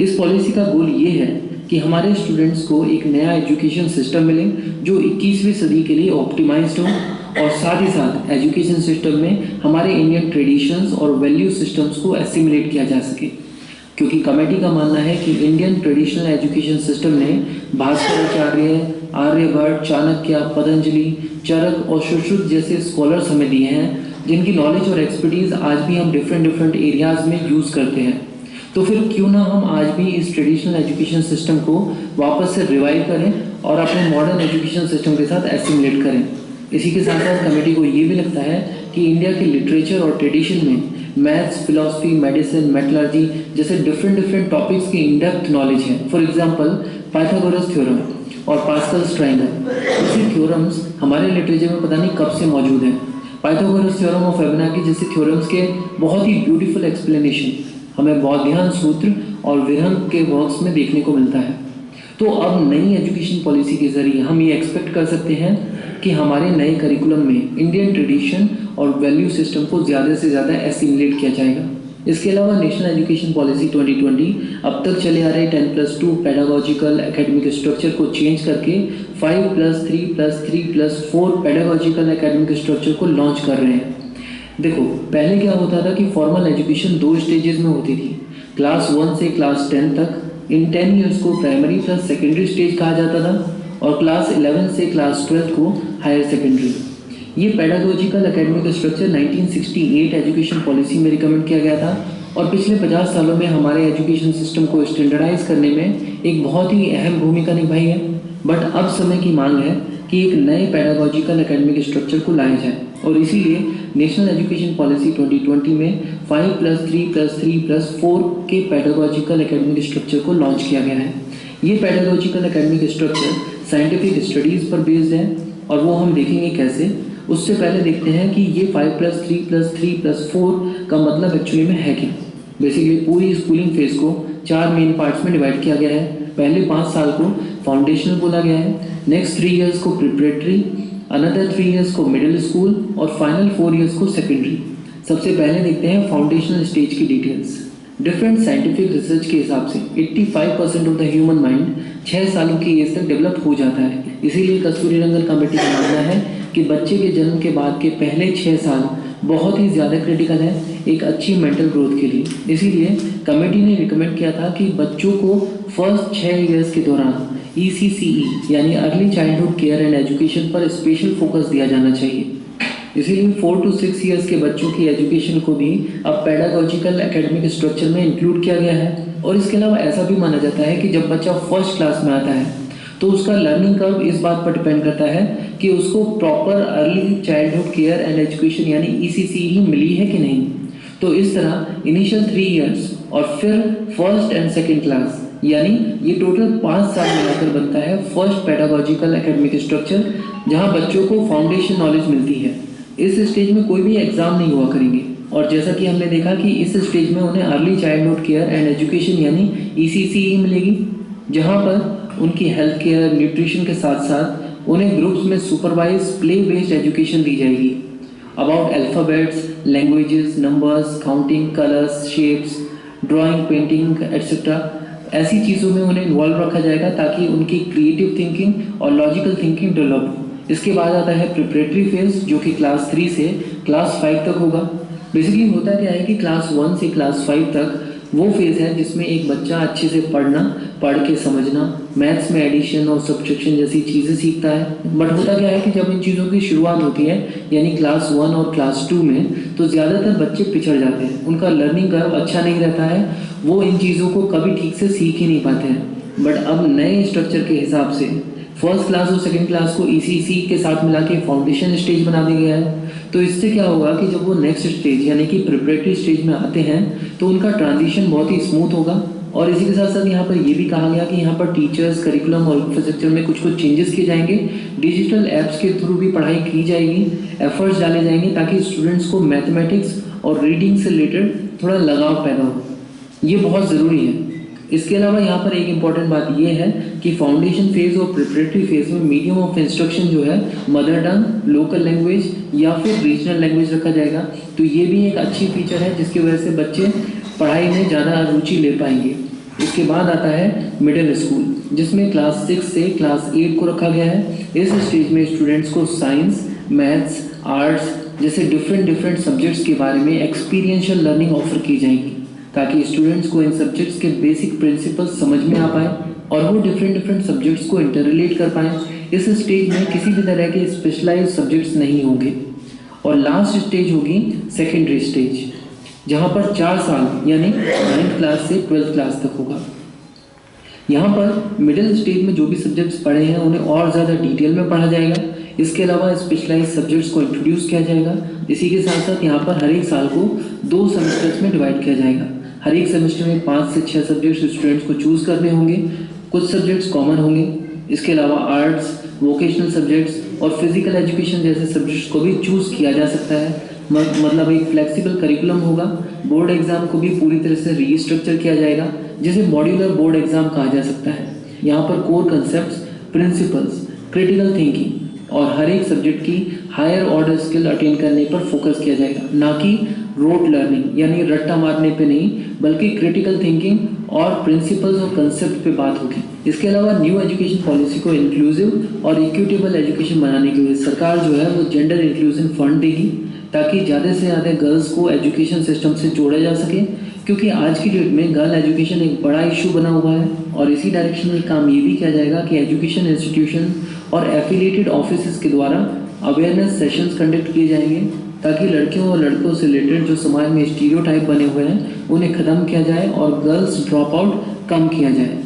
इस पॉलिसी का गोल ये है कि हमारे स्टूडेंट्स को एक नया एजुकेशन सिस्टम मिले जो 21वीं सदी के लिए ऑप्टिमाइज्ड हो, और साथ ही साथ एजुकेशन सिस्टम में हमारे इंडियन ट्रेडिशंस और वैल्यू सिस्टम्स को एसिमुलेट किया जा सके। क्योंकि कमेटी का मानना है कि इंडियन ट्रेडिशनल एजुकेशन सिस्टम ने भास्कराचार्य, आर्यभट्ट, चाणक्य, पतंजलि, चरक और सुश्रुत जैसे स्कॉलर्स हमें दिए हैं, जिनकी नॉलेज और एक्सपर्टीज़ आज भी हम डिफरेंट एरियाज़ में यूज़ करते हैं। तो फिर क्यों ना हम आज भी इस ट्रेडिशनल एजुकेशन सिस्टम को वापस से रिवाइव करें और अपने मॉडर्न एजुकेशन सिस्टम के साथ एसिमुलेट करें। इसी के साथ साथ कमेटी को ये भी लगता है कि इंडिया के लिटरेचर और ट्रेडिशन में मैथ्स, फिलॉसफी, मेडिसिन, मेटलर्जी जैसे डिफरेंट टॉपिक्स की इन डेप्थ नॉलेज है। फॉर एग्जांपल पाइथागोरस थ्योरम और पास्कल्स ट्रायंगल, ऐसे थ्योरम्स हमारे लिटरेचर में पता नहीं कब से मौजूद हैं। पाइथागोरस थ्योरम ऑफ फिबोनाची जैसे थ्योरम्स के बहुत ही ब्यूटीफुल एक्सप्लेनेशन हमें बौद्धियान सूत्र और विरहन के वर्क्स में देखने को मिलता है। तो अब नई एजुकेशन पॉलिसी के जरिए हम ये एक्सपेक्ट कर सकते हैं कि हमारे नए करिकुलम में इंडियन ट्रेडिशन और वैल्यू सिस्टम को ज़्यादा से ज़्यादा एसिमुलेट किया जाएगा। इसके अलावा नेशनल एजुकेशन पॉलिसी 2020 अब तक चले आ रहे 10+2 पेडागोजिकल एकेडमिक स्ट्रक्चर को चेंज करके 5+3+3+4 पेडागोजिकल एकेडमिक स्ट्रक्चर को लॉन्च कर रहे हैं। देखो, पहले क्या होता था कि फॉर्मल एजुकेशन 2 स्टेजेस में होती थी, क्लास 1 से क्लास 10 तक। इन 10 ईयर्स को प्राइमरी प्लस सेकेंडरी स्टेज कहा जाता था, और क्लास 11 से क्लास 12 को हायर सेकेंडरी। ये pedagogical academic structure 1968 education policy में रिकमेंड किया गया था, और पिछले 50 सालों में हमारे एजुकेशन सिस्टम को स्टैंडर्डाइज करने में एक बहुत ही अहम भूमिका निभाई है। बट अब समय की मांग है कि एक नए पेडागोजिकल एकेडमिक स्ट्रक्चर को लाया जाए, और इसीलिए नेशनल एजुकेशन पॉलिसी 2020 में 5+3+3+4 के पेडागोजिकल एकेडमिक स्ट्रक्चर को लॉन्च किया गया है। ये pedagogical academic structure scientific studies पर बेस्ड है, और वो हम देखेंगे कैसे। उससे पहले देखते हैं कि ये 5+3+3+4 का मतलब एक्चुअली में है क्या। बेसिकली पूरी स्कूलिंग फेज को 4 मेन पार्ट्स में डिवाइड किया गया है। पहले 5 साल को फाउंडेशनल बोला गया है, नेक्स्ट 3 इयर्स को प्रिपरेटरी, अनदर 3 इयर्स को मिडिल स्कूल, और फाइनल 4 इयर्स को सेकेंडरी। सबसे पहले देखते हैं फाउंडेशनल स्टेज की डिटेल्स। डिफरेंट साइंटिफिक रिसर्च के हिसाब से 85% ऑफ द ह्यूमन माइंड 6 सालों की एज तक डेवलप हो जाता है। इसीलिए कस्तूरीरंगन कमेटी का मानना है कि बच्चे के जन्म के बाद के पहले 6 साल बहुत ही ज़्यादा क्रिटिकल है एक अच्छी मेंटल ग्रोथ के लिए। इसीलिए कमेटी ने रिकमेंड किया था कि बच्चों को फर्स्ट 6 इयर्स के दौरान ECCE यानी early childhood care and education पर स्पेशल फोकस दिया जाना चाहिए। इसीलिए 4 to 6 इयर्स के बच्चों की एजुकेशन को भी अब पेडागोजिकल एकेडमिक स्ट्रक्चर में इंक्लूड किया गया है। और इसके अलावा ऐसा भी माना जाता है कि जब बच्चा फर्स्ट क्लास में आता है तो उसका लर्निंग कर्व इस बात पर डिपेंड करता है कि उसको proper early childhood care and education यानी ECC ही मिली है कि नहीं। तो इस तरह इनिशियल 3 इयर्स और फिर फर्स्ट एंड सेकेंड क्लास यानी ये टोटल 5 साल मिलाकर बनता है फर्स्ट पेडागोजिकल एकेडमिक स्ट्रक्चर, जहाँ बच्चों को फाउंडेशन नॉलेज मिलती है। इस स्टेज में कोई भी एग्जाम नहीं हुआ करेंगे, और जैसा कि हमने देखा कि इस स्टेज में उन्हें early childhood care and education यानी ECC ही मिलेगी, जहाँ पर उनकी हेल्थ केयर न्यूट्रिशन के साथ साथ उन्हें ग्रुप्स में सुपरवाइज प्ले बेस्ड एजुकेशन दी जाएगी about alphabets, languages, numbers, counting, colours, shapes, drawing, painting etcetera. ऐसी चीज़ों में उन्हें इन्वॉल्व रखा जाएगा ताकि उनकी क्रिएटिव थिंकिंग और लॉजिकल थिंकिंग डेवलप हो। इसके बाद आता है प्रिपरेटरी फेज, जो कि क्लास 3 से क्लास 5 तक होगा। बेसिकली होता क्या है कि क्लास 1 से क्लास 5 तक वो फेज़ है जिसमें एक बच्चा अच्छे से पढ़ के समझना, मैथ्स में एडिशन और सब्ट्रैक्शन जैसी चीज़ें सीखता है। बट होता क्या है कि जब इन चीज़ों की शुरुआत होती है यानी क्लास 1 और क्लास 2 में, तो ज़्यादातर बच्चे पिछड़ जाते हैं, उनका लर्निंग कर्व अच्छा नहीं रहता है, वो इन चीज़ों को कभी ठीक से सीख ही नहीं पाते हैं। बट अब नए स्ट्रक्चर के हिसाब से फर्स्ट क्लास और सेकेंड क्लास को ECC के साथ मिला के फाउंडेशन स्टेज बना दिया गया है। तो इससे क्या होगा कि जब वो नेक्स्ट स्टेज यानी कि प्रिपरेटरी स्टेज में आते हैं तो उनका ट्रांजिशन बहुत ही स्मूथ होगा। और इसी के साथ साथ यहाँ पर ये भी कहा गया कि यहाँ पर टीचर्स, करिकुलम और इंफ्रास्ट्रक्चर में कुछ चेंजेस किए जाएंगे। डिजिटल ऐप्स के थ्रू भी पढ़ाई की जाएगी, एफर्ट्स डाले जाएंगे ताकि स्टूडेंट्स को मैथमेटिक्स और रीडिंग से रिलेटेड थोड़ा लगाव पैदा हो। ये बहुत ज़रूरी है। इसके अलावा यहाँ पर एक इम्पॉर्टेंट बात यह है कि फाउंडेशन फेज़ और प्रिपरेटरी फेज़ में मीडियम ऑफ इंस्ट्रक्शन जो है मदर टंग, लोकल लैंग्वेज या फिर रीजनल लैंग्वेज रखा जाएगा। तो ये भी एक अच्छी फीचर है जिसकी वजह से बच्चे पढ़ाई में ज़्यादा रुचि ले पाएंगे। इसके बाद आता है मिडिल स्कूल, जिसमें क्लास 6 से क्लास 8 को रखा गया है। इस स्टेज में स्टूडेंट्स को साइंस, मैथ्स, आर्ट्स जैसे डिफरेंट सब्जेक्ट्स के बारे में एक्सपीरियंशियल लर्निंग ऑफर की जाएगी ताकि स्टूडेंट्स को इन सब्जेक्ट्स के बेसिक प्रिंसिपल्स समझ में आ पाए और वो डिफरेंट सब्जेक्ट्स को इंटररिलेट कर पाएँ। इस स्टेज में किसी भी तरह के स्पेशलाइज्ड सब्जेक्ट्स नहीं होंगे। और लास्ट स्टेज होगी सेकेंडरी स्टेज, जहाँ पर 4 साल यानी 9th क्लास से 12th क्लास तक होगा। यहाँ पर मिडिल स्टेज में जो भी सब्जेक्ट्स पढ़े हैं उन्हें और ज़्यादा डिटेल में पढ़ा जाएगा। इसके अलावा स्पेशलाइज सब्जेक्ट्स को इंट्रोड्यूस किया जाएगा। इसी के साथ साथ यहाँ पर हर एक साल को 2 सेमेस्टर्स में डिवाइड किया जाएगा। हर एक सेमेस्टर में 5 से 6 सब्जेक्ट्स स्टूडेंट्स को चूज़ करने होंगे। कुछ सब्जेक्ट्स कॉमन होंगे। इसके अलावा आर्ट्स, वोकेशनल सब्जेक्ट्स और फिजिकल एजुकेशन जैसे सब्जेक्ट्स को भी चूज़ किया जा सकता है। मतलब एक फ्लेक्सिबल करिकुलम होगा। बोर्ड एग्जाम को भी पूरी तरह से रीस्ट्रक्चर किया जाएगा, जिसे मॉड्यूलर बोर्ड एग्जाम कहा जा सकता है। यहाँ पर core concepts, principles, critical thinking और हर एक सब्जेक्ट की हायर ऑर्डर स्किल अटेन करने पर फोकस किया जाएगा, ना कि रोट लर्निंग यानी रट्टा मारने पे नहीं, बल्कि क्रिटिकल थिंकिंग और प्रिंसिपल्स और कंसेप्ट पे बात होगी। इसके अलावा न्यू एजुकेशन पॉलिसी को इंक्लूसिव और इक्विटेबल एजुकेशन बनाने के लिए सरकार जो है वो जेंडर इंक्लूजन फंड देगी ताकि ज़्यादा से ज़्यादा गर्ल्स को एजुकेशन सिस्टम से जोड़ा जा सके, क्योंकि आज की डेट में गर्ल एजुकेशन एक बड़ा इशू बना हुआ है। और इसी डायरेक्शन में काम ये भी किया जाएगा कि एजुकेशन इंस्टीट्यूशन और एफिलिएटेड ऑफिस के द्वारा अवेयरनेस सेशंस कंडक्ट किए जाएंगे ताकि लड़कियों और लड़कों से रिलेटेड जो समाज में स्टीरियोटाइप बने हुए हैं उन्हें ख़त्म किया जाए और गर्ल्स ड्रॉप आउट कम किया जाए।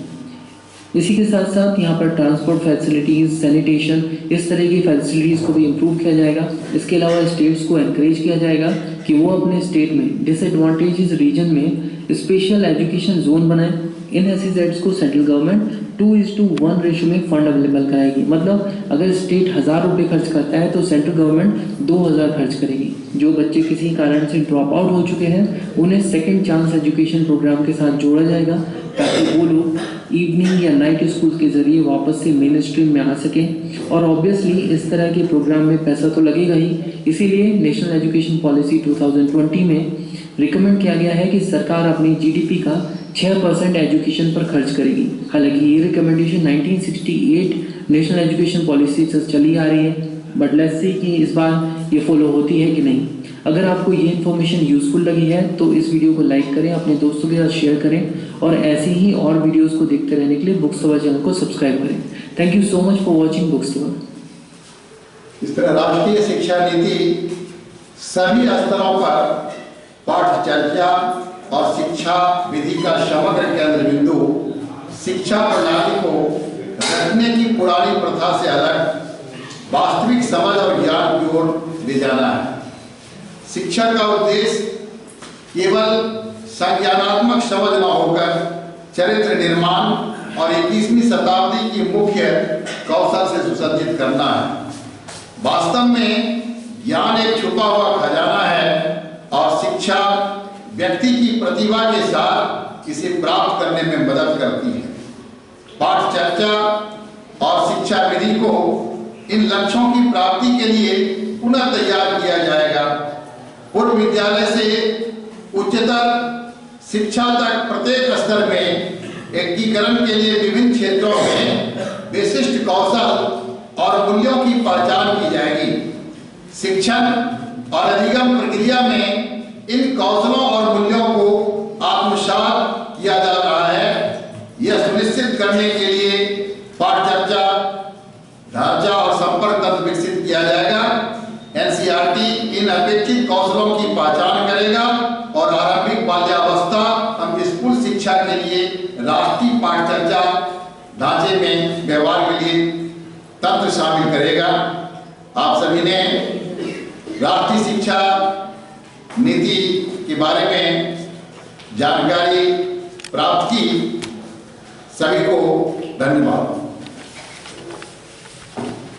इसी के साथ साथ यहाँ पर ट्रांसपोर्ट फैसिलिटीज़, सैनिटेशन, इस तरह की फैसिलिटीज़ को भी इम्प्रूव किया जाएगा। इसके अलावा स्टेट्स को एनकरेज किया जाएगा कि वो अपने स्टेट में डिसएडवांटेजेस रीजन में स्पेशल एजुकेशन जोन बनाएं। इन SEZs को सेंट्रल गवर्नमेंट 2:1 रेशो में फंड अवेलेबल कराएगी। मतलब अगर स्टेट 1000 रुपये खर्च करता है तो सेंट्रल गवर्नमेंट 2000 खर्च करेगी। जो बच्चे किसी कारण से ड्रॉप आउट हो चुके हैं उन्हें सेकेंड चांस एजुकेशन प्रोग्राम के साथ जोड़ा जाएगा ताकि वो लोग इवनिंग या नाइट स्कूल के ज़रिए वापस से मेन स्ट्रीम में आ सकें। और ऑब्वियसली इस तरह के प्रोग्राम में पैसा तो लगेगा ही, इसीलिए नेशनल एजुकेशन पॉलिसी 2020 में रिकमेंड किया गया है कि सरकार अपनी GDP का 6% एजुकेशन पर खर्च करेगी। हालांकि ये रिकमेंडेशन 1968 नेशनल एजुकेशन पॉलिसी से चली आ रही है, बट लेट्स सी कि इस बार ये फॉलो होती है कि नहीं। अगर आपको ये इन्फॉर्मेशन यूज़फुल लगी है तो इस वीडियो को लाइक करें, अपने दोस्तों के साथ शेयर करें और ऐसी ही और वीडियोस को देखते रहने के लिए बुक्स टवर चैनल को सब्सक्राइब करें। Thank you so much for watching books tower. इस तरह राष्ट्रीय शिक्षा नीति सभी स्तरों पर पाठचर्या और शिक्षा विधि का समग्र केंद्र बिंदु शिक्षा प्रणाली को रखने की पुरानी प्रथा से अलग वास्तविक समझ और ज्ञान की ओर ले जाना है। शिक्षा का उद्देश्य केवल संज्ञानात्मक समझ न होकर चरित्र निर्माण और 21वीं शताब्दी की मुख्य कौशल से सुसज्जित करना है। वास्तव में ज्ञान एक छुपा हुआ खजाना है और शिक्षा व्यक्ति की प्रतिभा के साथ इसे प्राप्त करने में मदद करती है। पाठ चर्चा और शिक्षा विधि को इन लक्ष्यों की प्राप्ति के लिए पुनः तैयार किया जाएगा। पूर्व विद्यालय से उच्चतर शिक्षा तक प्रत्येक स्तर में एकीकरण के लिए विभिन्न क्षेत्रों में विशिष्ट कौशल और मूल्यों की पहचान की जाएगी। शिक्षण और अधिगम प्रक्रिया में इन कौशलों और मूल्यों को आत्मसात किया जा रहा है। यह सुनिश्चित करने के लिए पाठ चर्चा ढांचा और संपर्क तंत्र विकसित किया जाएगा। एनसीईआरटी इन अपेक्षित कौशलों की पहचान करेगा और आरंभिक बाल्यावस्था हम स्कूल शिक्षा के लिए राष्ट्रीय पाठ चर्चा ढांचे में व्यवहार के लिए तंत्र शामिल करेगा। आप सभी ने राष्ट्रीय शिक्षा नीति के बारे में जानकारी प्राप्त की। सभी को धन्यवाद।